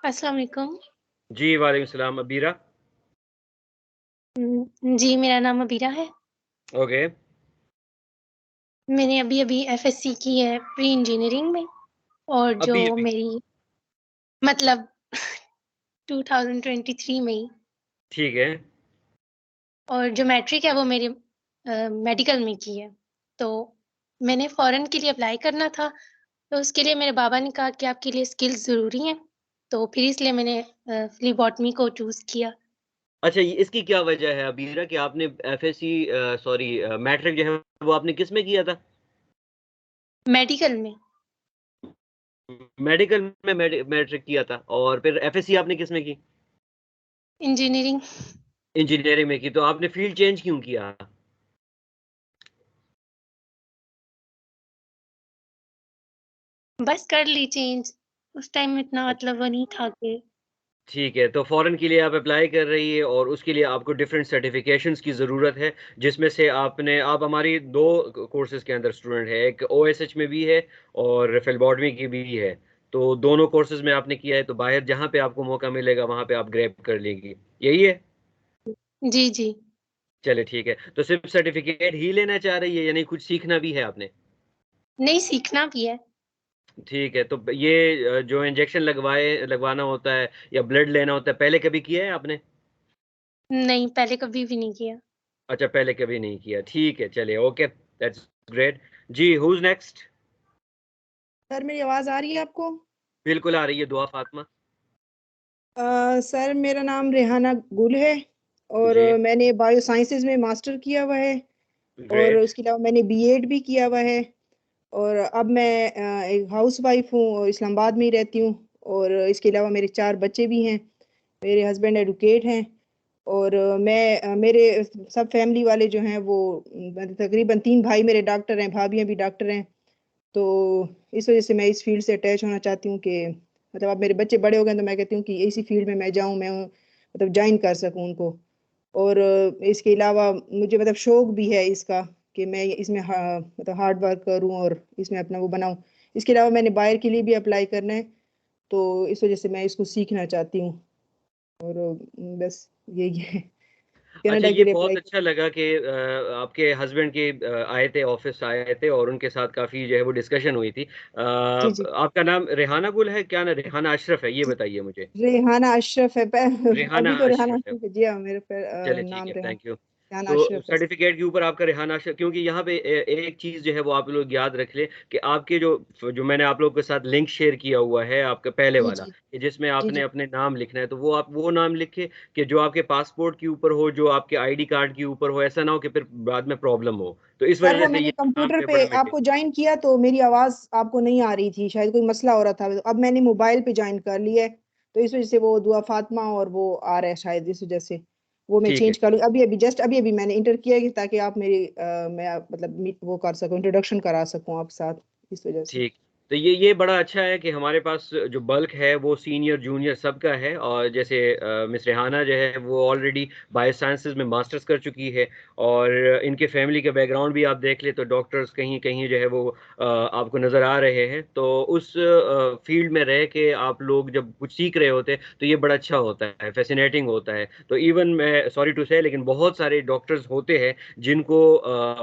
अस्सलाम वालेकुम। जी वालेकुम सलाम। अबीरा? जी मेरा नाम अबीरा है। ओके। मैंने अभी-अभी एफएससी की है प्री इंजीनियरिंग में, और जो अभी अभी? मेरी मतलब 2023 में ही, ठीक है। और जो मैट्रिक है वो मेरी मेडिकल में की है। तो मैंने फॉरेन के लिए अप्लाई करना था, तो उसके लिए मेरे बाबा ने कहा कि आपके लिए स्किल्स ज़रूरी हैं, तो फिर इसलिए मैंने फ्लीबॉटमी को चूज़ किया। अच्छा, इसकी क्या वजह है अबीरा कि आपने एफएससी सॉरी मैट्रिक जो है वो आपने किस में किया था? मेडिकल में। मेडिकल में मैट्रिक किया था, और फिर एफएससी आपने किस में की? इंजीनियरिंग। इंजीनियरिंग में की, तो आपने फील्ड चेंज क्यों किया? बस कर ली चेंज, उस टाइम इतना मतलब वो नहीं था कि। ठीक है, तो फॉरेन के लिए आप अप्लाई कर रही है और उसके लिए आपको डिफरेंट सर्टिफिकेशंस की ज़रूरत है, जिसमें से आप हमारी 2 कोर्सेज़ के अंदर स्टूडेंट है, एक ओएसएच में भी है और फिलबॉटमी की भी है। तो दोनों कोर्सेज़ में आपने किया है, तो बाहर जहाँ पे आपको मौका मिलेगा वहाँ पे आप ग्रैब कर लेंगी, यही है? जी, जी। चलिए ठीक है, तो सिर्फ़ सर्टिफिकेट ही लेना चाह रही है या नहीं कुछ सीखना भी है आपने? नहीं, सीखना भी है। ठीक है, तो ये जो इंजेक्शन लगवाना होता है या ब्लड लेना होता है, पहले कभी किया है आपने? नहीं, पहले कभी भी नहीं किया। अच्छा, पहले कभी नहीं किया, ठीक है, चलिए ओके, दैट्स ग्रेट। जी, हूज़ नेक्स्ट? सर मेरी आवाज़ आ रही है आपको? बिल्कुल आ रही है, दुआ फातिमा। सर मेरा नाम रेहाना गुल है, और जी, मैंने बायो साइंसेज में मास्टर किया हुआ है, और ग्रेट। उसके अलावा मैंने बीएड भी किया हुआ है, और अब मैं एक हाउस वाइफ हूँ और इस्लामाबाद में ही रहती हूँ, और इसके अलावा मेरे 4 बच्चे भी हैं। मेरे हस्बैंड एडवोकेट हैं, और मेरे सब फैमिली वाले जो हैं वो तकरीबन 3 भाई मेरे डॉक्टर हैं, भाभियाँ भी डॉक्टर हैं। तो इस वजह से मैं इस फील्ड से अटैच होना चाहती हूँ कि मतलब अब मेरे बच्चे बड़े हो गए तो मैं कहती हूँ कि इसी फील्ड में मैं जाऊँ, मैं मतलब ज्वाइन कर सकूँ उनको। और इसके अलावा मुझे मतलब शौक भी है इसका कि मैं इसमें मतलब हार्ड वर्क करूँ और इसमें अपना वो बनाऊँ। इसके अलावा मैंने बाहर के लिए भी अप्लाई करना है, तो इस वजह से मैं इसको सीखना चाहती हूँ, और बस यही है। अच्छा, कनाडा ये के लिए बहुत अप्लाई। अच्छा लगा कि आपके हस्बैंड के आए थे, ऑफिस आए थे और उनके साथ काफ़ी जो है वो डिस्कशन हुई थी। जी जी आपका नाम रेहाना गुल है क्या, ना रेहाना अशरफ है, ये जी, बताइए मुझे। रेहाना अशरफ है रेहाना अभी तो रेहाना अशरफ है। अशरफ है जी हाँ, मेरे पर चलिए ठीक नाम है, थैंक यू। रेहाना तो अशरफ है। सर्टिफिकेट के ऊपर आपका रेहाना क्योंकि यहाँ पे एक चीज़ जो है वो आप लोग याद रख लें कि आपके जो जो मैंने आप लोगों के साथ लिंक शेयर किया हुआ है आपका पहले जी वाला, जी कि जिसमें जी आपने जी अपने नाम लिखना है, तो वो आप वो नाम लिखे कि जो आपके पासपोर्ट के ऊपर हो, जो आपके आईडी कार्ड के ऊपर हो, ऐसा ना हो कि फिर बाद में प्रॉब्लम हो। तो इस सर, वजह वो से मैंने ये नाम कंप्यूटर पे पे बड़ा मेंटेन। आपको ज्वाइन किया तो मेरी आवाज़ आपको नहीं आ रही थी, शायद कोई मसला हो रहा था, तो अब मैंने मोबाइल पे ज्वाइन कर लिया है, तो इस वजह से वो दुआ फातिमा और वो आ रहा है, शायद इस वजह से वो मैं ठीक है, चेंज कर लूँ। अभी अभी जस्ट अभी अभी मैंने इंटर किया है कि ताकि आप मेरी मैं मतलब मीट वो कर सकूँ, इंट्रोडक्शन करा सकूँ आप साथ, इस वजह से। ठीक। तो ये बड़ा अच्छा है कि हमारे पास जो बल्क है वो सीनियर जूनियर सबका है, और जैसे मिस रेहाना जो है वो ऑलरेडी बायोसाइंसेज में मास्टर्स कर चुकी है, और इनके फैमिली का बैकग्राउंड भी आप देख ले तो डॉक्टर्स कहीं कहीं जो है वो आपको नज़र आ रहे हैं। तो उस फील्ड में रह के आप लोग जब कुछ सीख रहे होते हैं तो ये बड़ा अच्छा होता है, फैसिनेटिंग होता है। तो इवन मैं सॉरी टू से, लेकिन बहुत सारे डॉक्टर्स होते हैं जिनको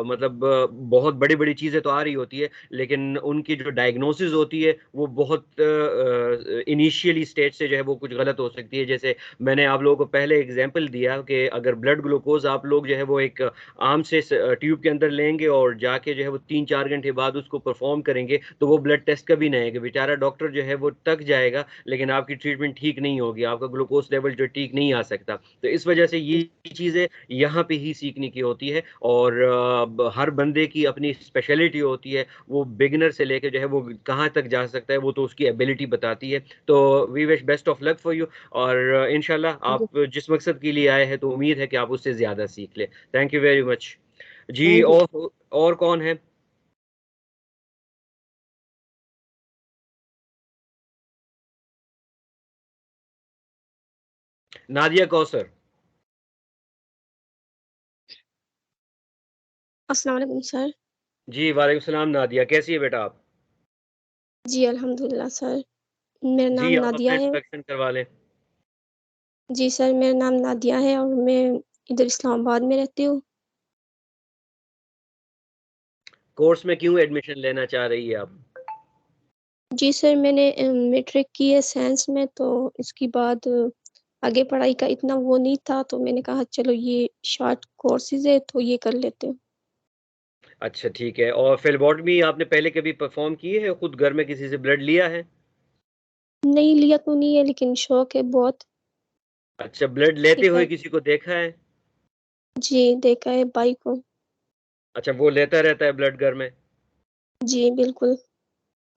मतलब बहुत बड़ी बड़ी चीज़ें तो आ रही होती है, लेकिन उनकी जो डायग्नोसिस होती है वो बहुत इनिशियली स्टेज से जो है वो कुछ गलत हो सकती है। जैसे मैंने आप लोगों को पहले एग्जांपल दिया कि अगर ब्लड ग्लूकोज आप लोग जो है वो एक आर्म से ट्यूब के अंदर लेंगे और जाके जो है वो 3-4 घंटे बाद उसको परफॉर्म करेंगे, तो वो ब्लड टेस्ट कभी नहीं आएगा, बेचारा डॉक्टर जो है वो तक जाएगा लेकिन आपकी ट्रीटमेंट ठीक नहीं होगी, आपका ग्लूकोज लेवल जो ठीक नहीं आ सकता। तो इस वजह से ये चीज़ें यहाँ पे ही सीखने की होती है, और हर बंदे की अपनी स्पेशलिटी होती है, वो बिगिनर से लेकर जो है वो कहाँ तक जा सकता है वो तो उसकी एबिलिटी बताती है। तो we wish best of luck for you, और इंशाल्लाह आप जिस मकसद के लिए आए हैं तो उम्मीद है कि आप उससे ज़्यादा सीख ले। थैंक यू वेरी मच जी। Thank you. और कौन है? नादिया कौसर। अस्सलाम वालेकुम सर। जी वालेकुम सलाम नादिया, कैसी है बेटा आप? जी अल्हम्दुलिल्लाह सर। मेरा जी नाम आप अपना नादिया है। इंट्रोडक्शन करवा लें। जी सर, मेरा नाम नादिया है और मैं इधर इस्लामाबाद में रहती हूँ। कोर्स में क्यों एडमिशन लेना चाह रही है आप? जी सर, मैंने मैट्रिक की है साइंस में, तो इसके बाद आगे पढ़ाई का इतना वो नहीं था, तो मैंने कहा चलो ये शॉर्ट कोर्सेज़ है तो ये कर लेते हैं। अच्छा ठीक है। और फिलबॉटमी आपने पहले कभी परफॉर्म की है, खुद घर में किसी से ब्लड लिया है? नहीं लिया तो नहीं है लेकिन शौक है बहुत। अच्छा, ब्लड लेते ठीक हुए है। किसी को देखा है? जी, देखा है भाई को। अच्छा, वो लेता रहता है ब्लड घर में? जी, बिल्कुल।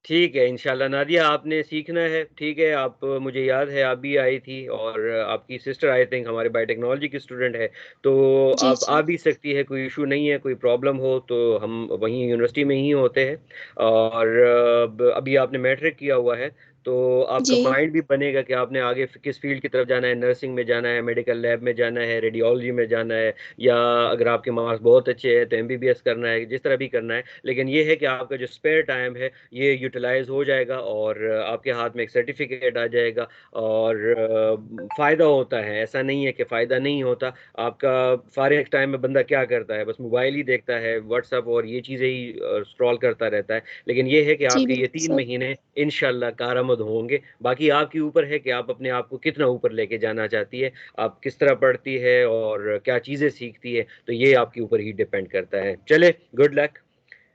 ठीक है इंशाल्लाह नादिया, आपने सीखना है, ठीक है। आप मुझे याद है आप भी आई थी, और आपकी सिस्टर आई थिंक हमारे बायोटेक्नोलॉजी की स्टूडेंट है, तो जी आप आ सर। भी सकती है, कोई इशू नहीं है। कोई प्रॉब्लम हो तो हम वहीं यूनिवर्सिटी में ही होते हैं। और अभी आपने मैट्रिक किया हुआ है तो आपका जी, माइंड भी बनेगा कि आपने आगे किस फील्ड की तरफ जाना है, नर्सिंग में जाना है, मेडिकल लैब में जाना है, रेडियोलॉजी में जाना है, या अगर आपके मार्क्स बहुत अच्छे हैं तो एमबीबीएस करना है, जिस तरह भी करना है। लेकिन ये है कि आपका जो स्पेयर टाइम है ये यूटिलाइज हो जाएगा, और आपके हाथ में एक सर्टिफिकेट आ जाएगा, और फ़ायदा होता है, ऐसा नहीं है कि फ़ायदा नहीं होता। आपका फारिग टाइम में बंदा क्या करता है, बस मोबाइल ही देखता है, व्हाट्सअप और ये चीज़ें ही स्क्रॉल करता रहता है। लेकिन ये है कि जी आपके ये बिल्कुल तीन सर। महीने इंशाल्लाह कारआमद होंगे। बाकी आपके ऊपर है कि आप अपने आप को कितना ऊपर लेके जाना चाहती है, आप किस तरह पढ़ती है और क्या चीज़ें सीखती है, तो ये आपके ऊपर ही डिपेंड करता है। चले, गुड लक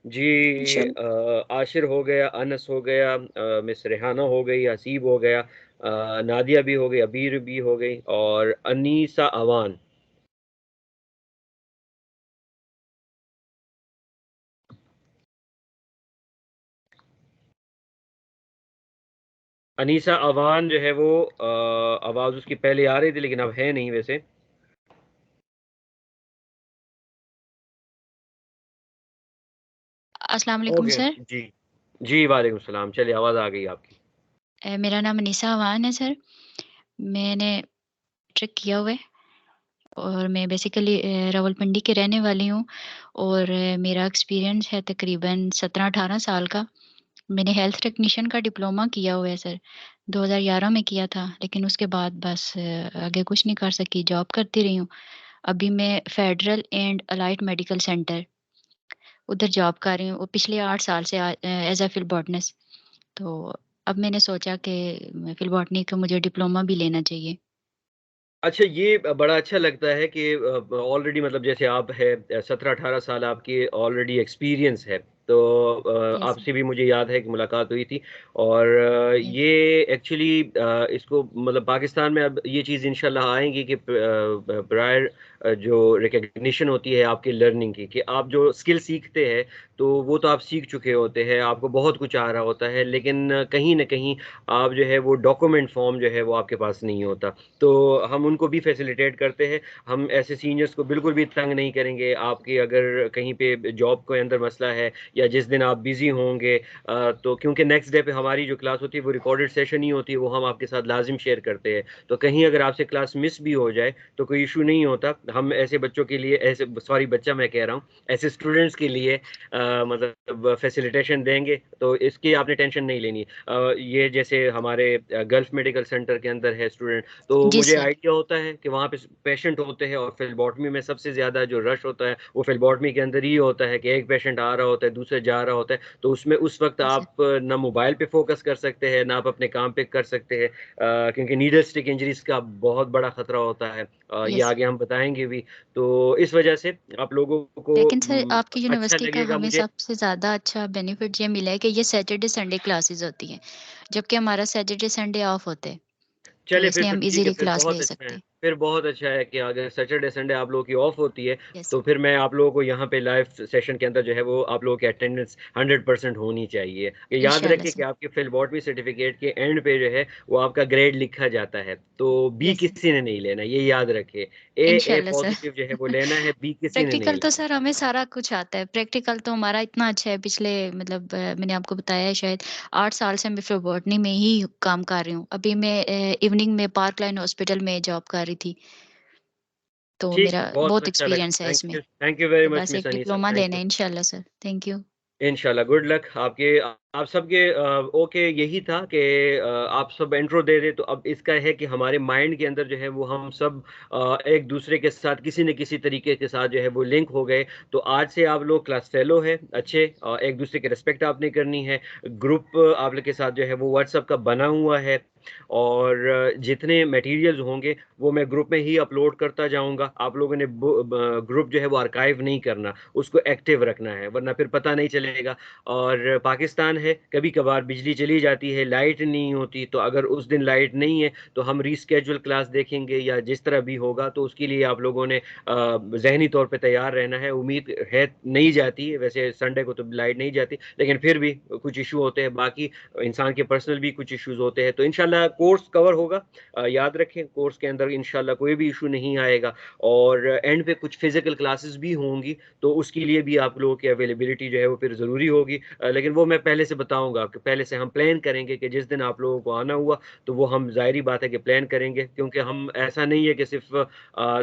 जी। इंशाल्लाह। आशिर हो गया, अनस हो गया, मिस रेहाना हो गई, हसीब हो गया, नादिया भी हो गई, अबीर भी हो गई, और अनीसा अवान। अनीसा अवान जो है वो आवाज़ उसकी पहले आ रही थी लेकिन अब है नहीं वैसे। अस्सलाम वालेकुम ओके सर। जी। जी वालेकुम सलाम, चलिए आवाज़ आ गई आपकी। मेरा नाम अनीसा अवान है सर। मैंने ट्रिक किया हुआ है और मैं बेसिकली रावलपिंडी की रहने वाली हूँ और मेरा एक्सपीरियंस है तकरीबन 17-18 साल का। मैंने हेल्थ टेक्नीशियन का डिप्लोमा किया हुआ है सर, 2011 में किया था, लेकिन उसके बाद बस आगे कुछ नहीं कर सकी, जॉब करती रही हूँ। अभी मैं federal and allied medical centre उधर जॉब कर रही हूँ। वो पिछले 8 साल से एज़ अ फिलबॉटनिस्ट। तो अब मैंने सोचा कि फिलबॉटनी का मुझे डिप्लोमा भी लेना चाहिए। अच्छा, ये बड़ा अच्छा लगता है कि ऑलरेडी मतलब जैसे आप है 17-18 साल आपकी ऑलरेडी एक्सपीरियंस है। तो यस सर। आपसे भी मुझे याद है कि मुलाकात हुई थी और यस। ये एक्चुअली इसको मतलब पाकिस्तान में अब ये चीज़ इंशाल्लाह आएँगी कि प्रायर जो रिकॉग्निशन होती है आपकी लर्निंग की कि आप जो स्किल सीखते हैं, तो वो तो आप सीख चुके होते हैं, आपको बहुत कुछ आ रहा होता है, लेकिन कहीं न कहीं आप जो है वो डॉक्यूमेंट फॉर्म जो है वो आपके पास नहीं होता। तो हम उनको भी फैसिलिटेट करते हैं। हम ऐसे सीनियर्स को बिल्कुल भी तंग नहीं करेंगे। आपकी अगर कहीं पे जॉब के अंदर मसला है या जिस दिन आप बिज़ी होंगे तो क्योंकि नेक्स्ट डे पे हमारी जो क्लास होती है वो रिकॉर्डेड सेशन ही होती है, वो हम आपके साथ लाज़िम शेयर करते हैं। तो कहीं अगर आपसे क्लास मिस भी हो जाए तो कोई इश्यू नहीं होता। हम ऐसे बच्चों के लिए ऐसे सॉरी बच्चा मैं कह रहा हूँ, ऐसे स्टूडेंट्स के लिए मतलब फैसिलिटेशन देंगे, तो इसकी आपने टेंशन नहीं लेनी। ये जैसे हमारे गल्फ मेडिकल सेंटर के अंदर है स्टूडेंट, तो जी मुझे सर। आइडिया होता है कि वहाँ पे पेशेंट होते हैं और फ्लेबोटमी में सबसे ज़्यादा जो रश होता है, वो फ्लेबोटमी के अंदर ही होता है कि एक पेशेंट आ रहा होता है, दूसरे जा रहा होता है। तो उसमें उस वक़्त जी सर। आप ना मोबाइल पे फ़ोकस कर सकते हैं, ना आप अपने काम पे कर सकते हैं क्योंकि नीडल स्टिक इंजरीज़ का बहुत बड़ा खतरा होता है। ये यस। आगे हम बताएँगे भी। तो इस वजह से आप लोगों को लेकिन सर आपकी अच्छा यूनिवर्सिटी का लगेगा हमें मुझे। सबसे ज़्यादा अच्छा बेनिफिट ये मिला है कि ये सैटरडे संडे क्लासेस होती हैं, जबकि हमारा सैटरडे संडे ऑफ होते हैं, तो चलिए फिर इसलिए तो हम ठीक है, इज़िली फिर क्लास बहुत ले अच्छा सकते है। हैं। फिर बहुत अच्छा है कि अगर सैटरडे संडे आप लोगों की ऑफ होती है, यस। तो फिर मैं आप लोगों को यहाँ पे लाइव सेशन के अंदर जो है वो आप लोगों की अटेंडेंस 100% होनी चाहिए। ये याद इंशाल्लाह रखें कि सर। आपके फिलबॉटमी सर्टिफिकेट के एंड पे जो है वो आपका ग्रेड लिखा जाता है। तो बी यस सर। किसी ने नहीं लेना, ये याद रखें। ए इंशाल्लाह सर। पॉजिटिव जो है वो लेना है, बी किसी ने नहीं प्रैक्टिकल तो लेना। सर हमें सारा कुछ आता है। प्रैक्टिकल तो हमारा इतना अच्छा है पिछले मतलब मैंने आपको बताया है शायद 8 साल से मैं फ्लोबोटनी में ही काम कर रही हूँ। अभी मैं इवनिंग में पार्क लाइन हॉस्पिटल में जॉब कर रही थी। तो ठीक मेरा है, बहुत बहुत अच्छा लगा। एक्सपीरियंस है इसमें। थैंक यू वेरी तो मच बस मिस एक अनीसा, डिप्लोमा थैंक लेना यू। है इंशाल्लाह सर। Thank you. इंशाल्लाह गुड लक आपके आप सबके ओके यही था कि आप सब इंट्रो दे रहे तो अब इसका है कि हमारे माइंड के अंदर जो है वो हम सब एक दूसरे के साथ किसी न किसी तरीके के साथ जो है वो लिंक हो गए। तो आज से आप लोग क्लास फेलो है अच्छे एक दूसरे की रिस्पेक्ट आपने करनी है। ग्रुप आप लोग के साथ जो है वो व्हाट्सएप का बना हुआ है और जितने मटेरियल्स होंगे वो मैं ग्रुप में ही अपलोड करता जाऊंगा। आप लोगों ने ग्रुप जो है वो आर्काइव नहीं करना, उसको एक्टिव रखना है वरना फिर पता नहीं चलेगा। और पाकिस्तान है, कभी कभार बिजली चली जाती है, लाइट नहीं होती, तो अगर उस दिन लाइट नहीं है तो हम रीस्केड्यूल क्लास देखेंगे या जिस तरह भी होगा। तो उसके लिए आप लोगों ने जहनी तौर पे तैयार रहना है। उम्मीद है नहीं जाती है, वैसे संडे को तो लाइट नहीं जाती, लेकिन फिर भी कुछ इशू होते हैं, बाकी इंसान के पर्सनल भी कुछ इश्यूज होते हैं। तो इंशाल्लाह कोर्स कवर होगा। याद रखें कोर्स के अंदर इंशाल्लाह कोई भी इशू नहीं आएगा और एंड पे कुछ फिजिकल क्लासेस भी होंगी, तो उसके लिए भी आप लोगों की अवेलेबिलिटी जो है वो फिर ज़रूरी होगी। लेकिन वो मैं पहले से बताऊंगा कि पहले से हम प्लान करेंगे कि जिस दिन आप लोगों को आना हुआ तो वो हम ज़ाहिरी बात है कि प्लान करेंगे, क्योंकि हम ऐसा नहीं है कि सिर्फ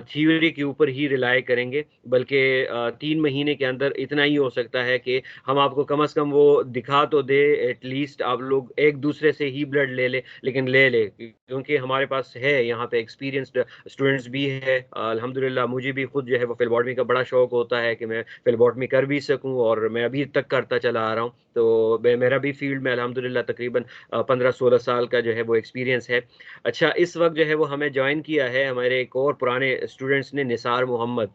थ्योरी के ऊपर ही रिलाई करेंगे, बल्कि 3 महीने के अंदर इतना ही हो सकता है कि हम आपको कम से कम वो दिखा तो दे, एटलीस्ट आप लोग एक दूसरे से ही ब्लड ले ले, लेकिन ले ले, क्योंकि हमारे पास है यहाँ पे एक्सपीरियंस्ड स्टूडेंट्स भी है। अल्हम्दुलिल्लाह मुझे भी खुद जो है वो फिलबॉटमी का बड़ा शौक होता है कि मैं फिलबॉटमी कर भी सकूं और मैं अभी तक करता चला आ रहा हूं। तो मेरा भी फील्ड में अल्हम्दुलिल्लाह तकरीबन 15-16 साल का जो है वो एक्सपीरियंस है। अच्छा, इस वक्त जो है वो हमें ज्वाइन किया है हमारे एक और पुराने स्टूडेंट्स ने, निसार मोहम्मद।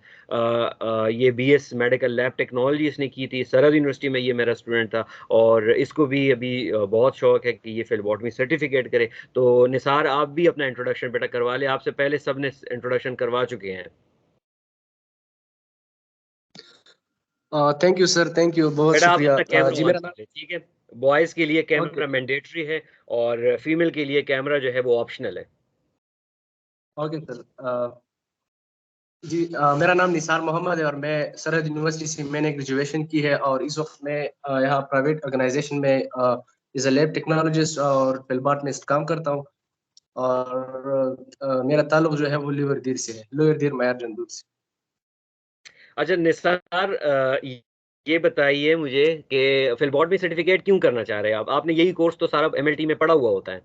ये बीएस मेडिकल लैब टेक्नोलॉजी इसने की थी, सरहद यूनिवर्सिटी में ये मेरा स्टूडेंट था और इसको भी अभी बहुत शौक है कि ये फिलबॉटमी सर्टिफिकेट करे। तो निसार आप भी अपना इंट्रोडक्शन बेटा करवा ले, आपसे पहले सबने इंट्रोडक्शन करवा चुके हैं। Thank you sir, thank you, बहुत बेटा आप शुक्रिया। अपना कैमरा जी ऑन मेरा कर नाम ले, ठीक है। बॉयज के लिए ओके कैमरा मैंडेटरी है और फीमेल के लिए कैमरा जो है वो ऑप्शनल है। Okay sir. जी मेरा नाम निसार मोहम्मद है और मैं सरहद यूनिवर्सिटी से मैंने ग्रेजुएशन की है और इस वक्त मैं यहाँ प्राइवेट ऑर्गेनाइजेशन में एज अ लैब टेक्नोलॉजिस्ट और फिलबॉटनिस्ट काम करता हूँ। और मेरा ताल्लुक जो है वो लोअर दीर से है, लोअर दीर मायर जंदूर से। अच्छा निसार, ये बताइए मुझे कि फिलबॉटमी सर्टिफिकेट क्यों करना चाह रहे हैं आप? आपने यही कोर्स तो सारा एमएलटी में पढ़ा हुआ होता है।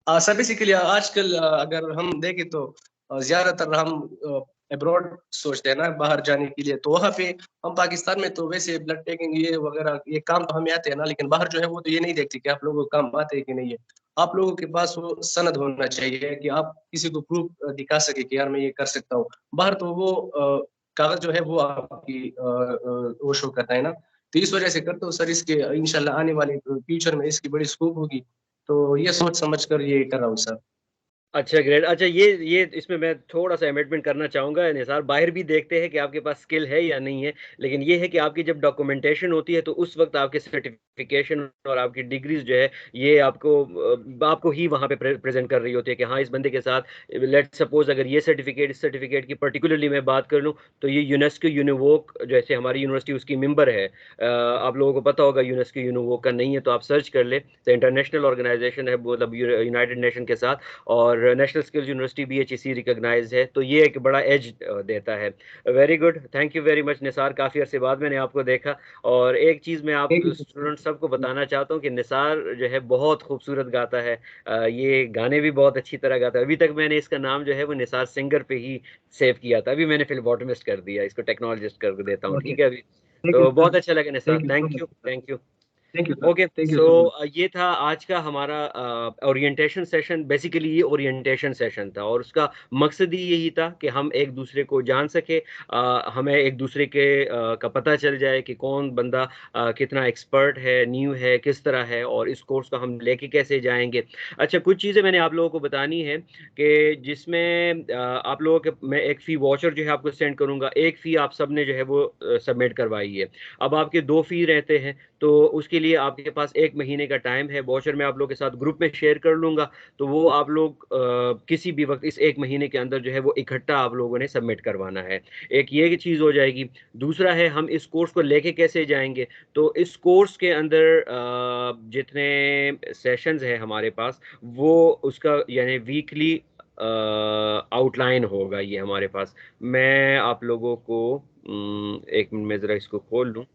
सर बेसिकली आजकल अगर हम देखें तो ज़्यादातर हम अब्रॉड सोचते हैं ना बाहर जाने के लिए, तो वहाँ पे हम पाकिस्तान में तो वैसे ब्लड टेकिंग ये वगैरह ये काम तो हमें आते हैं ना, लेकिन बाहर जो है वो तो ये नहीं देखते कि आप लोगों को काम आते हैं कि नहीं है। आप लोगों के पास वो सनद होना चाहिए कि आप किसी को प्रूफ दिखा सके कि यार मैं ये कर सकता हूँ। बाहर तो वो कागज जो है वो आपकी वो शो करता है ना, तो इस वजह से करते हो सर। इसके इंशाल्लाह आने वाले फ्यूचर में इसकी बड़ी स्कोप होगी, तो ये सोच समझ कर ये कर रहा हूँ सर। अच्छा ग्रेट। अच्छा ये इसमें मैं थोड़ा-सा अमेंडमेंट करना चाहूँगा निसार, बाहर भी देखते हैं कि आपके पास स्किल है या नहीं है, लेकिन ये है कि आपकी जब डॉक्यूमेंटेशन होती है तो उस वक़्त आपके सर्टिफ़िकेशन और आपकी डिग्रीज़ जो है ये आपको ही वहाँ पे प्रेज़ेंट कर रही होती है कि हाँ, इस बंदे के साथ लेट्स सपोज़ अगर ये सर्टिफ़िकेट इस सर्टिफ़िकेट की पर्टिकुलरली मैं बात कर लूँ, तो ये यूनेस्को यूनिवोक जैसे हमारी यूनिवर्सिटी उसकी मेंबर है। आप लोगों को पता होगा यूनेस्को यूनिवोक का नहीं है तो आप सर्च कर लें, तो इंटरनेशनल ऑर्गनाइज़ेशन है मतलब यूनाइटेड नेशन के साथ, और national skills university BHEC recognised है, तो ये एक बड़ा एज देता है। Very good, thank you very much Nisar, काफ़ी अरसे बाद मैंने आपको देखा। और एक चीज़ मैं आप स्टूडेंट सबको बताना चाहता हूँ कि निसार जो है बहुत खूबसूरत गाता है, ये गाने भी बहुत अच्छी तरह गाता है। अभी तक मैंने इसका नाम जो है वो निसार सिंगर पे ही सेव किया था, अभी मैंने फ्लेबॉटमिस्ट कर दिया, इसको टेक्नोलॉजिस्ट कर देता हूँ, ठीक है अभी। तो बहुत अच्छा लगा Nisar, thank you thank you. Okay so ये था आज का हमारा ओरिएंटेशन सेशन। बेसिकली ये ओरिएंटेशन सेशन था और उसका मकसद ही यही था कि हम एक दूसरे को जान सके, हमें एक दूसरे के का पता चल जाए कि कौन बंदा कितना एक्सपर्ट है, न्यू है, किस तरह है, और इस कोर्स को हम लेके कैसे जाएंगे। अच्छा, कुछ चीज़ें मैंने आप लोगों को बतानी है कि जिसमें आप लोगों के मैं एक फ़ी वाचर जो है आपको सेंड करूँगा, एक फ़ी आप सब ने जो है वो सबमिट करवाई है। अब आपके 2 फ़ी रहते हैं, तो उसके लिए आपके पास 1 महीने का टाइम है। वाचर मैं आप लोगों के साथ ग्रुप में शेयर कर लूँगा, तो वो आप लोग किसी भी वक़्त इस 1 महीने के अंदर जो है वो इकट्ठा आप लोगों ने सबमिट करवाना है। एक ये चीज़ हो जाएगी। दूसरा है हम इस कोर्स को लेके कैसे जाएँगे, तो इस कोर्स के अंदर जितने सेशंस हैं हमारे पास वो उसका यानी वीकली आउटलाइन होगा ये हमारे पास। मैं आप लोगों को 1 मिनट में ज़रा इसको खोल लूँ।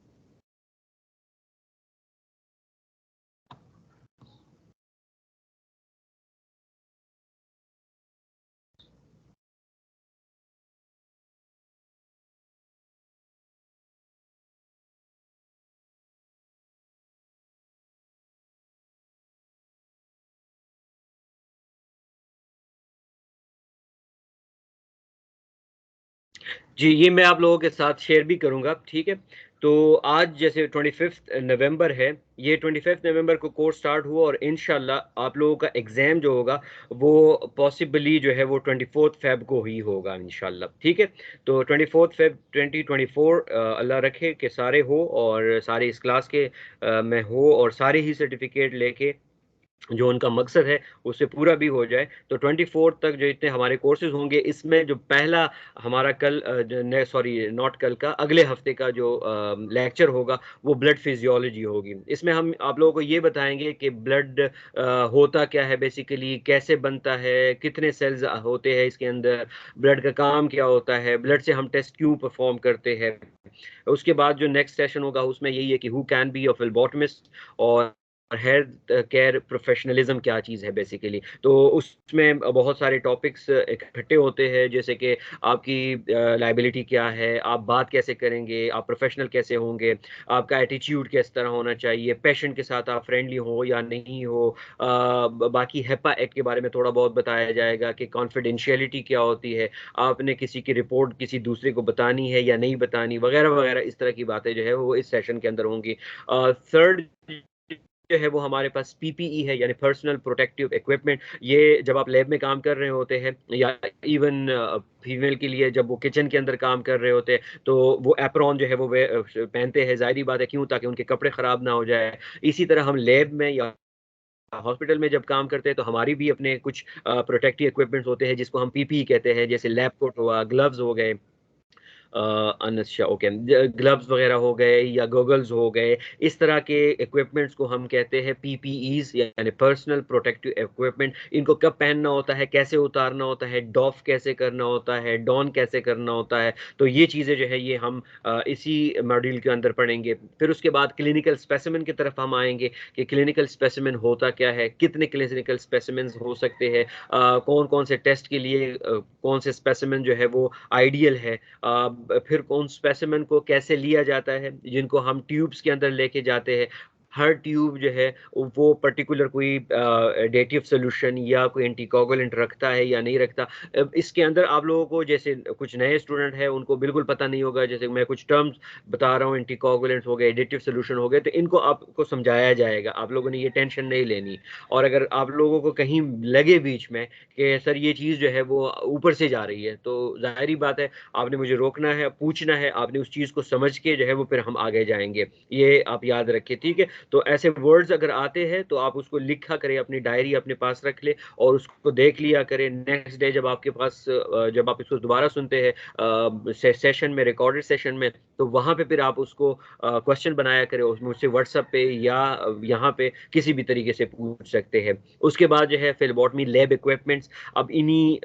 जी, ये मैं आप लोगों के साथ शेयर भी करूँगा, ठीक है? तो आज जैसे 25 नवंबर है, ये 25 नवंबर को कोर्स स्टार्ट हुआ और इंशाल्लाह आप लोगों का एग्ज़ाम जो होगा, वो पॉसिबली जो है वो 24 फ़ेब को ही होगा इंशाल्लाह, ठीक है? तो 24 फ़ेब 2024 अल्लाह रखे कि सारे हो और सारे इस क्लास के में हो और सारे ही सर्टिफ़िकेट लेके जो उनका मकसद है उससे पूरा भी हो जाए। तो 24 तक जो इतने हमारे कोर्सेज़ होंगे, इसमें जो पहला हमारा कल सॉरी नॉट कल का, अगले हफ्ते का जो लेक्चर होगा वो ब्लड फिजियोलॉजी होगी। इसमें हम आप लोगों को ये बताएंगे कि ब्लड होता क्या है बेसिकली, कैसे बनता है, कितने सेल्स होते हैं इसके अंदर, ब्लड का काम क्या होता है, ब्लड से हम टेस्ट क्यों परफॉर्म करते हैं। उसके बाद जो नेक्स्ट सेशन होगा उसमें यही है कि हु कैन बी अ फ्लेबोटमिस्ट और हेल्थ केयर प्रोफेशनलिज्म क्या चीज़ है बेसिकली। तो उसमें बहुत सारे टॉपिक्स इकट्ठे होते हैं, जैसे कि आपकी लायबिलिटी क्या है, आप बात कैसे करेंगे, आप प्रोफेशनल कैसे होंगे, आपका एटीट्यूड किस तरह होना चाहिए, पेशेंट के साथ आप फ्रेंडली हो या नहीं हो। बाकी हेपा एक्ट के बारे में थोड़ा बहुत बताया जाएगा कि कॉन्फिडेंशियलिटी क्या होती है, आपने किसी की रिपोर्ट किसी दूसरे को बतानी है या नहीं बतानी, वगैरह वगैरह इस तरह की बातें जो है वो इस सेशन के अंदर होंगी। थर्ड जो है वो हमारे पास पीपीई है, यानी पर्सनल प्रोटेक्टिव इक्विपमेंट। ये जब आप लैब में काम कर रहे होते हैं या इवन फीमेल के लिए जब वो किचन के अंदर काम कर रहे होते हैं तो वो एप्रॉन जो है वो पहनते हैं, ज़ाहिर बात है क्यों, ताकि उनके कपड़े ख़राब ना हो जाए। इसी तरह हम लैब में या हॉस्पिटल में जब काम करते हैं तो हमारी भी अपने कुछ प्रोटेक्टिव इक्विपमेंट्स होते हैं जिसको हम पीपीई कहते हैं, जैसे लैब कोट हुआ, ग्लव्स हो गए, अच्छा ओके, ग्लव्स वगैरह हो गए या गॉगल्स हो गए, इस तरह के इक्विपमेंट्स को हम कहते हैं पीपीईज यानी पर्सनल प्रोटेक्टिव इक्विपमेंट। इनको कब पहनना होता है, कैसे उतारना होता है, डॉफ कैसे करना होता है, डॉन कैसे करना होता है, तो ये चीज़ें जो है ये हम इसी मॉड्यूल के अंदर पढ़ेंगे। फिर उसके बाद क्लिनिकल स्पेसिमेन की तरफ हम आएंगे कि क्लिनिकल स्पेसिमेन होता क्या है, कितने क्लिनिकल स्पेसिमेन हो सकते हैं, कौन कौन से टेस्ट के लिए कौन से स्पेसिमेन जो है वो आइडियल है, फिर कौन स्पेसिमेन को कैसे लिया जाता है, जिनको हम ट्यूब्स के अंदर लेके जाते हैं। हर ट्यूब जो है वो पर्टिकुलर कोई डेटिव सोल्यूशन या कोई एंटीकोगुलेंट रखता है या नहीं रखता। इसके अंदर आप लोगों को, जैसे कुछ नए स्टूडेंट हैं उनको बिल्कुल पता नहीं होगा, जैसे मैं कुछ टर्म्स बता रहा हूँ, एंटीकोगुलेंट्स हो गए, एडिटिव सोल्यूशन हो गए, तो इनको आपको समझाया जाएगा, आप लोगों ने ये टेंशन नहीं लेनी। और अगर आप लोगों को कहीं लगे बीच में कि सर ये चीज़ जो है वो ऊपर से जा रही है, तो जाहिर बात है आपने मुझे रोकना है, पूछना है, आपने उस चीज़ को समझ के जो है वो फिर हम आगे जाएंगे। ये आप याद रखिए, ठीक है। तो ऐसे वर्ड्स अगर आते हैं तो आप उसको लिखा करें, अपनी डायरी अपने पास रख ले और उसको देख लिया करें। नेक्स्ट डे जब आपके पास जब आप इसको दोबारा सुनते हैं सेशन में, रिकॉर्डेड सेशन में, तो वहां पे फिर आप उसको क्वेश्चन बनाया करें, उसमें मुझसे व्हाट्सएप पे या यहाँ पे किसी भी तरीके से पूछ सकते हैं। उसके बाद जो है फिलबॉटमी लैब इक्विपमेंट्स, अब इन्हीं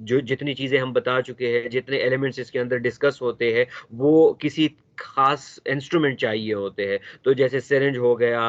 जो जितनी चीज़ें हम बता चुके हैं, जितने एलिमेंट्स इसके अंदर डिस्कस होते हैं, वो किसी खास इंस्ट्रूमेंट चाहिए होते हैं। तो जैसे सिरिंज हो गया,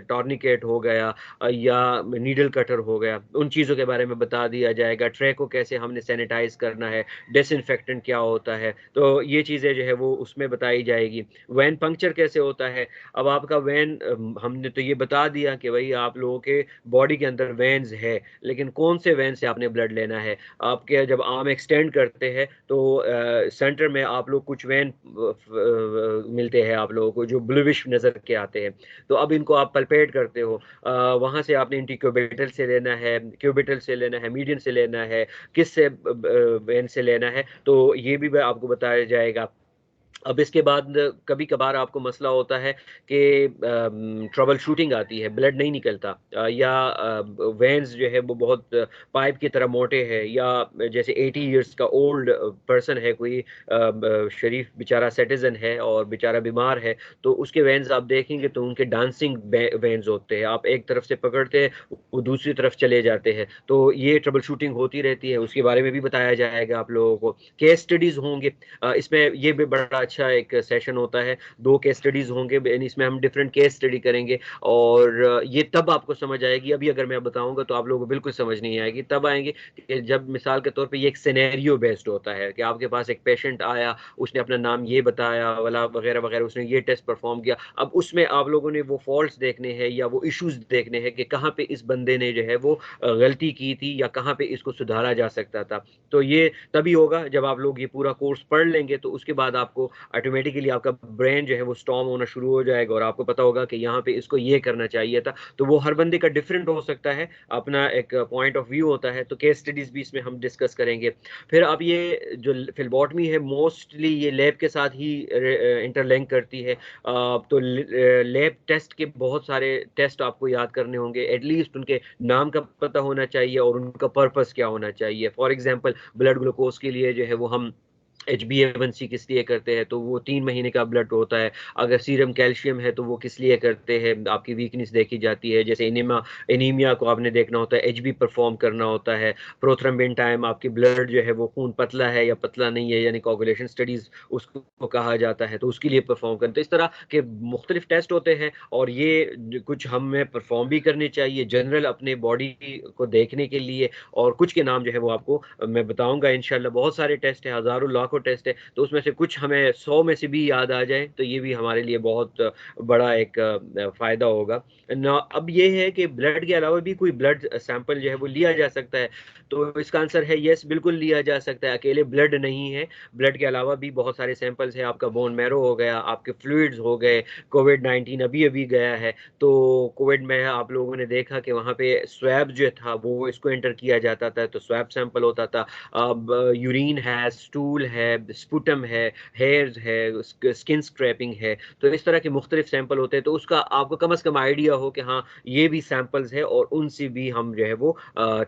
टॉर्निकेट हो गया या नीडल कटर हो गया, उन चीज़ों के बारे में बता दिया जाएगा। ट्रे को कैसे हमने सैनिटाइज करना है, डिसइंफेक्टेंट क्या होता है, तो ये चीज़ें जो है वो उसमें बताई जाएगी। वैन पंक्चर कैसे होता है, अब आपका वैन, हमने तो ये बता दिया कि भाई आप लोगों के बॉडी के अंदर वेन्स है, लेकिन कौन से वेन से आपने ब्लड लेना है। आपके जब आर्म एक्सटेंड करते हैं तो सेंटर में आप लोग कुछ वेन मिलते हैं आप लोगों को जो ब्लूइश नजर के आते हैं, तो अब इनको आप पल्पेट करते हो, वहां से आपने इंटीक्यूबेटल से लेना है, क्यूबिटल से लेना है, मीडियन से लेना है, किस से वेन से लेना है, तो ये भी आपको बताया जाएगा। अब इसके बाद कभी कभार आपको मसला होता है कि ट्रबल शूटिंग आती है, ब्लड नहीं निकलता, या वेन्स जो है वो बहुत पाइप की तरह मोटे हैं, या जैसे 80 इयर्स का ओल्ड पर्सन है कोई, शरीफ बेचारा सिटीजन है और बेचारा बीमार है, तो उसके वेन्स आप देखेंगे तो उनके डांसिंग वेन्स होते हैं, आप एक तरफ से पकड़ते हैं वो दूसरी तरफ चले जाते हैं, तो ये ट्रबल शूटिंग होती रहती है। उसके बारे में भी बताया जाएगा आप लोगों को। केस स्टडीज होंगे, इसमें ये भी बड़ा अच्छा एक सेशन होता है, 2 केस स्टडीज होंगे, इसमें हम डिफरेंट केस स्टडी करेंगे और ये तब आपको समझ आएगी। अभी अगर मैं बताऊंगा तो आप लोगों को बिल्कुल समझ नहीं आएगी, तब आएंगे कि जब मिसाल के तौर पे ये एक सिनेरियो बेस्ड होता है कि आपके पास एक पेशेंट आया, उसने अपना नाम ये बताया वाला वगैरह वगैरह, उसने ये टेस्ट परफॉर्म किया, अब उसमें आप लोगों ने वो फॉल्ट्स देखने हैं या वो इश्यूज देखने हैं कि कहाँ पे इस बंदे ने जो है वो गलती की थी या कहाँ पे इसको सुधारा जा सकता था। तो ये तभी होगा जब आप लोग ये पूरा कोर्स पढ़ लेंगे, तो उसके बाद आपको ऑटोमेटिकली आपका ब्रेन जो है वो स्टॉर्म होना शुरू हो जाएगा और आपको पता होगा कि यहाँ पे इसको ये करना चाहिए था। तो वो हर बंदे का डिफरेंट हो सकता है, अपना एक पॉइंट ऑफ व्यू होता है, तो केस स्टडीज भी इसमें हम डिस्कस करेंगे। फिर अब ये जो फिलबॉटमी है मोस्टली ये लैब के साथ ही इंटरलिंक करती है, तो लैब टेस्ट के बहुत सारे टेस्ट आपको याद करने होंगे, एटलीस्ट उनके नाम का पता होना चाहिए और उनका पर्पस क्या होना चाहिए। फॉर एग्जांपल ब्लड ग्लूकोज के लिए जो है वो हम HbA1c किस लिए करते हैं, तो वो 3 महीने का ब्लड होता है। अगर सीरम कैल्शियम है तो वो किस लिए करते हैं, आपकी वीकनेस देखी जाती है। जैसे एनीमिया को आपने देखना होता है, HB परफॉर्म करना होता है। प्रोथ्रम्बिन टाइम, आपकी ब्लड जो है वो खून पतला है या पतला नहीं है, यानी कोगुलेशन स्टडीज उसको कहा जाता है, तो उसके लिए परफॉर्म करते हैं। तो इस तरह के मुख्तलिफ टेस्ट होते हैं और ये कुछ हमें परफॉर्म भी करने चाहिए जनरल अपने बॉडी को देखने के लिए, और कुछ के नाम जो है वो आपको मैं बताऊंगा इंशाल्लाह। बहुत सारे टेस्ट है, हजारों लाखों टेस्ट है, तो उसमें से कुछ हमें 100 में से भी याद आ जाए तो ये भी हमारे लिए बहुत बड़ा एक फायदा होगा ना। अब ये है कि ब्लड के अलावा भी कोई ब्लड सैंपल जो है वो लिया जा सकता है, तो इसका आंसर है यस, बिल्कुल लिया जा सकता है। अकेले ब्लड नहीं है, ब्लड के अलावा भी बहुत सारे सैंपल्स है। आपका बोन मैरो हो गया, आपके फ्लूइड्स हो गए, कोविड-19 अभी अभी गया है, तो कोविड में आप लोगों ने देखा कि वहाँ पे स्वैब जो था वो इसको एंटर किया जाता था, तो स्वैब सैंपल होता था। अब यूरिन है, स्टूल है, स्पुटम है, हेयर्स है, स्किन स्क्रैपिंग है, तो इस तरह के मुख्तलिफ सैंपल होते हैं। तो उसका आपको कम से कम आइडिया हो कि हाँ ये भी सैंपल्स है और उनसे भी हम जो है वो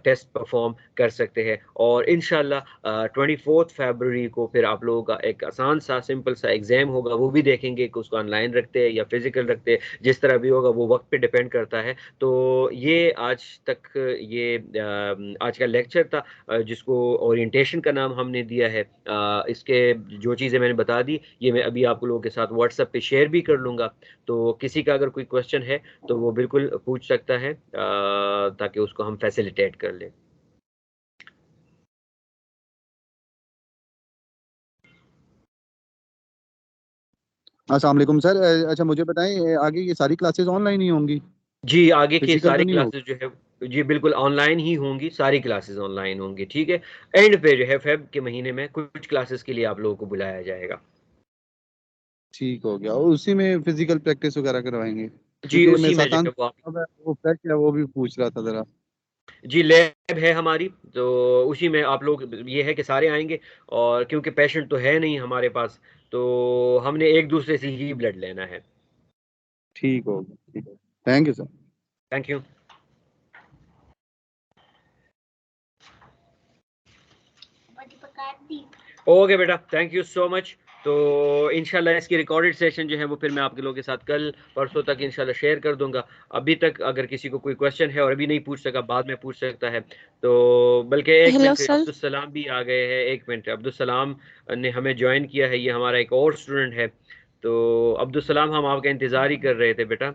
टेस्ट परफॉर्म कर सकते हैं। और इंशाल्लाह 24 फरवरी को फिर आप लोगों का एक आसान सा सिंपल सा एग्जाम होगा, वो भी देखेंगे कि उसको ऑनलाइन रखते हैं या फिजिकल रखते हैं, जिस तरह भी होगा वो वक्त पे डिपेंड करता है। तो ये आज तक ये आज का लेक्चर था जिसको ओरिएंटेशन का नाम हमने दिया है। इसके जो चीज़ें मैंने बता दी ये मैं अभी आप लोगों के साथ व्हाट्सएप पे शेयर भी कर लूँगा। तो किसी का अगर कोई क्वेश्चन है तो वो बिल्कुल पूछ सकता है ताकि उसको हम फैसिलिटेट कर लें। अस्सलाम वालेकुम सर। अच्छा मुझे बताएं, आगे ये सारी क्लासेस ऑनलाइन ही होंगी? जी, आगे की फिजिकल सारी तो नहीं होगी? क्लासेस जो है जी बिल्कुल ऑनलाइन ही होंगी, सारी क्लासेस ऑनलाइन होंगी। ठीक है, एंड पे जो है फेब के महीने में कुछ क्लासेस के लिए आप लोगों को बुलाया जाएगा। ठीक हो गया। और उसी में फिजिकल प्रैक्टिस वगैरह करवाएंगे? जी क्योंकि मैं उसी में जो सातान है वो आप वो फ्रेश है, वो भी पूछ रहा था जरा। जी लैब है हमारी, तो उसी में आप लोग ये है कि सारे आएंगे। और क्योंकि पेशेंट तो है नहीं हमारे पास, तो हमने एक दूसरे से ही ब्लड लेना है। ठीक हो गया, ठीक है। Thank you sir. Thank you. Okay बेटा, थैंक यू सो मच। तो इंशाल्लाह इसकी रिकॉर्डेड सेशन जो है वो फिर मैं आप लोगों के साथ कल परसों तक इंशाल्लाह शेयर कर दूंगा। अभी तक अगर किसी को कोई क्वेश्चन है और अभी नहीं पूछ सका, बाद में पूछ सकता है। तो बल्कि एक hello minute, sir. Abdul Salam भी आ गए हैं। एक मिनट, अब्दुल सलाम ने हमें ज्वाइन किया है, ये हमारा एक और स्टूडेंट है। तो अब्दुल सलाम हम आपका इंतज़ार ही कर रहे थे बेटा।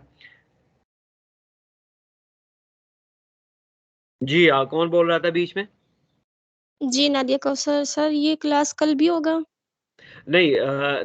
जी कौन बोल रहा था बीच में? जी नादिया कौसर सर, ये क्लास कल भी होगा? नहीं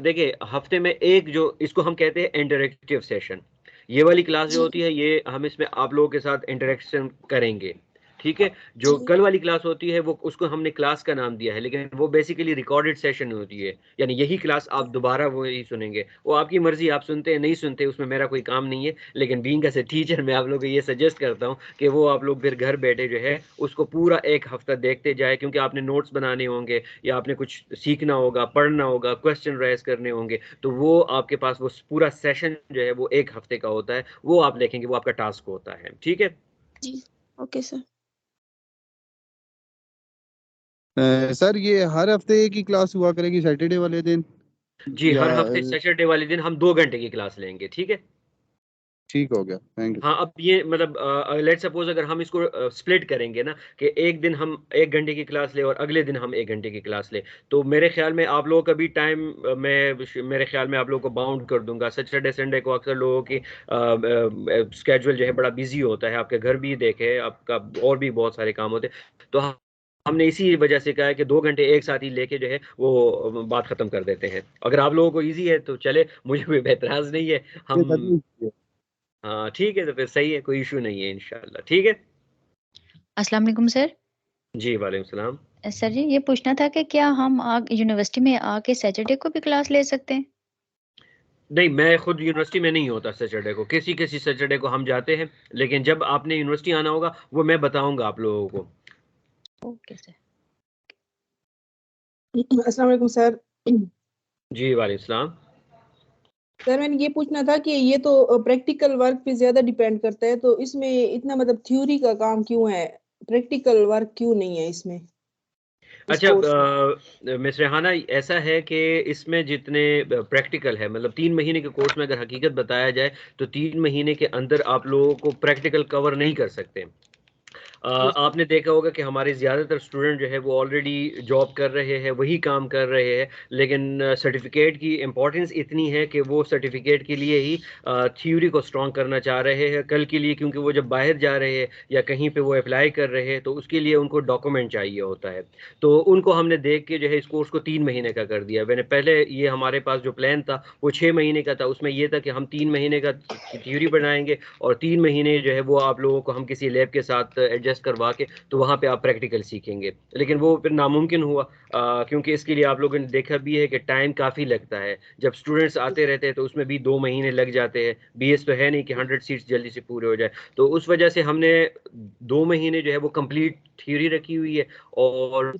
देखिए, हफ्ते में एक जो इसको हम कहते हैं इंटरेक्टिव सेशन, ये वाली क्लास जो जी होती है ये हम इसमें आप लोगों के साथ इंटरेक्शन करेंगे। ठीक है, जो जी कल वाली क्लास होती है वो उसको हमने क्लास का नाम दिया है, लेकिन वो बेसिकली रिकॉर्डेड सेशन होती है। यानी यही क्लास आप दोबारा वो ही सुनेंगे, वो आपकी मर्जी, आप सुनते हैं नहीं सुनते उसमें मेरा कोई काम नहीं है। लेकिन बीइंग एज ए टीचर मैं आप लोगों को ये सजेस्ट करता हूँ कि वो आप लोग फिर घर बैठे जो है उसको पूरा एक हफ्ता देखते जाए, क्योंकि आपने नोट्स बनाने होंगे या आपने कुछ सीखना होगा, पढ़ना होगा, क्वेश्चन रेज करने होंगे। तो वो आपके पास वो पूरा सेशन जो है वो एक हफ्ते का होता है, वो आप देखेंगे, वो आपका टास्क होता है। ठीक है जी। Okay sir. सर ये हर हफ्ते एक ही क्लास हुआ करेगी सैटरडे वाले दिन जी, या? हर हफ्ते सैटरडे वाले दिन हम 2 घंटे की क्लास लेंगे। ठीक है, ठीक हो गया, थैंक यू। हाँ अब ये मतलब लेट सपोज अगर हम इसको स्प्लिट करेंगे ना कि एक दिन हम 1 घंटे की क्लास ले और अगले दिन हम 1 घंटे की क्लास ले, तो मेरे ख्याल में आप लोगों का भी टाइम मेरे ख्याल में आप लोगों को बाउंड कर दूंगा। सैटरडे संडे को अक्सर लोगों की स्केड्यूल जो है बड़ा बिजी होता है, आपके घर भी देखे आपका और भी बहुत सारे काम होते हैं। तो हमने इसी वजह से कहा है कि 2 घंटे एक साथ ही लेके जो है वो बात खत्म कर देते हैं। अगर आप लोगों को इजी है तो चले, मुझे कोई एतराज नहीं है। ये हम सर जी। हाँ ठीक है, तो फिर सही है, कोई इशू नहीं है इंशाल्लाह। ठीक है अस्सलाम वालेकुम सर। जी, वालेकुम सलाम। सर जी ये पूछना था कि क्या हम यूनिवर्सिटी में आके सैटरडे को भी क्लास ले सकते हैं? नहीं, मैं खुद यूनिवर्सिटी में नहीं होता सैटरडे को, किसी किसी सैटरडे को हम जाते हैं, लेकिन जब आपने यूनिवर्सिटी आना होगा वो मैं बताऊंगा आप लोगों को। Okay sir. अस्सलाम वालेकुम सर। जी वालेकुम सलाम। सर मैंने ये पूछना था कि ये तो प्रैक्टिकल वर्क पे ज्यादा डिपेंड करता है, तो इसमें इतना मतलब थ्योरी का काम क्यों है, प्रैक्टिकल वर्क क्यों नहीं है इसमें, इस अच्छा कोर्स में? मिस रेहाना, ऐसा है कि इसमें जितने प्रैक्टिकल है, मतलब 3 महीने के कोर्स में अगर हकीकत बताया जाए तो 3 महीने के अंदर आप लोगों को प्रैक्टिकल कवर नहीं कर सकते। आपने देखा होगा कि हमारे ज़्यादातर स्टूडेंट जो है वो ऑलरेडी जॉब कर रहे हैं, वही काम कर रहे हैं, लेकिन सर्टिफिकेट की इम्पोर्टेंस इतनी है कि वो सर्टिफिकेट के लिए ही थ्योरी को स्ट्रॉन्ग करना चाह रहे हैं कल के लिए, क्योंकि वो जब बाहर जा रहे हैं या कहीं पे वो अप्लाई कर रहे हैं तो उसके लिए उनको डॉक्यूमेंट चाहिए होता है। तो उनको हमने देख के जो है इस कोर्स को 3 महीने का कर दिया। मैंने पहले ये हमारे पास जो प्लान था वो 6 महीने का था, उसमें ये था कि हम 3 महीने का थ्योरी बनाएंगे और 3 महीने जो है वो आप लोगों को हम किसी लैब के साथ एडजस्ट करवा के तो वहाँ पे आप प्रैक्टिकल सीखेंगे। लेकिन वो फिर नामुमकिन हुआ, क्योंकि इसके लिए आप लोगों ने देखा भी है कि टाइम काफ़ी लगता है। जब स्टूडेंट्स आते रहते हैं तो उसमें भी 2 महीने लग जाते हैं। बीएस तो है नहीं कि 100 सीट्स जल्दी से पूरे हो जाए, तो उस वजह से हमने 2 महीने जो है वो कंप्लीट थ्योरी रखी हुई है, और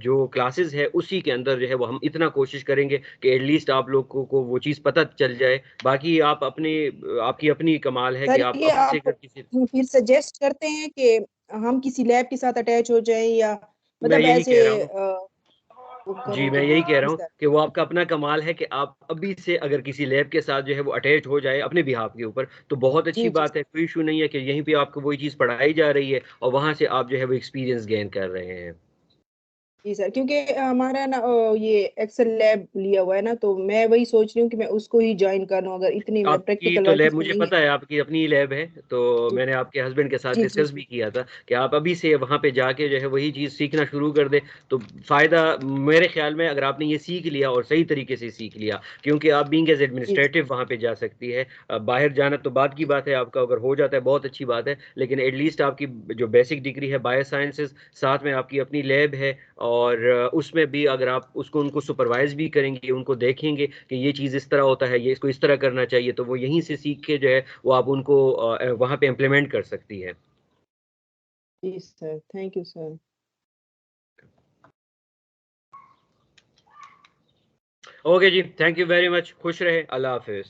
जो क्लासेस है उसी के अंदर जो है वो हम इतना कोशिश करेंगे कि एटलीस्ट आप लोगों को वो चीज़ पता चल जाए। बाकी आप अपने आपकी अपनी कमाल है कि सर आप ये अभी से आप अगर किसी फिर सजेस्ट करते हैं कि हम किसी लैब के साथ अटैच हो जाएं या मैं मतलब यही ऐसे कह रहा हूँ वो जी, करें मैं तो यही कह रहा जी हूँ सर कि वो आपका अपना कमाल है कि आप अभी से अगर किसी लैब के साथ जो है वो अटैच हो जाए अपने बिहाफ के ऊपर, तो बहुत अच्छी जी जी बात है। कोई इशू नहीं है कि यहीं पे आपको वही चीज़ पढ़ाई जा रही है और वहाँ से आप जो है वो एक्सपीरियंस गेन कर रहे हैं। जी सर, क्योंकि हमारा ना ये एक्सेल लैब लिया हुआ है ना, तो मैं वही सोच रही हूँ कि मैं उसको ही ज्वाइन कर लूँ, अगर इतनी मैं आपकी प्रैक्टिकल तो वर्क लैब इसमें मुझे नहीं है। पता है, आपकी अपनी लैब है, तो जी मैंने आपके हस्बैंड के साथ जी जी डिस्कस भी किया था कि आप अभी से वहाँ पे जाके जो है वही चीज़ सीखना शुरू कर दें, तो फ़ायदा मेरे ख्याल में अगर आपने ये सीख लिया और सही तरीके से सीख लिया, क्योंकि आप बीइंग एज जी एडमिनिस्ट्रेटिव वहाँ पे जा सकती है। बाहर जाना तो बात की बात है, आपका अगर हो जाता है बहुत अच्छी बात है, लेकिन एटलीस्ट आपकी जो बेसिक डिग्री है बायो साइंसेज, साथ में आपकी अपनी लैब है, और उसमें भी अगर आप उसको उनको सुपरवाइज भी करेंगे, उनको देखेंगे कि ये चीज़ इस तरह होता है, ये इसको इस तरह करना चाहिए, तो वो यहीं से सीख के जो है वो आप उनको वहाँ पे इम्प्लीमेंट कर सकती है। जी sir, thank you sir. Okay जी, थैंक यू वेरी मच, खुश रहे, अल्लाह हाफिज़।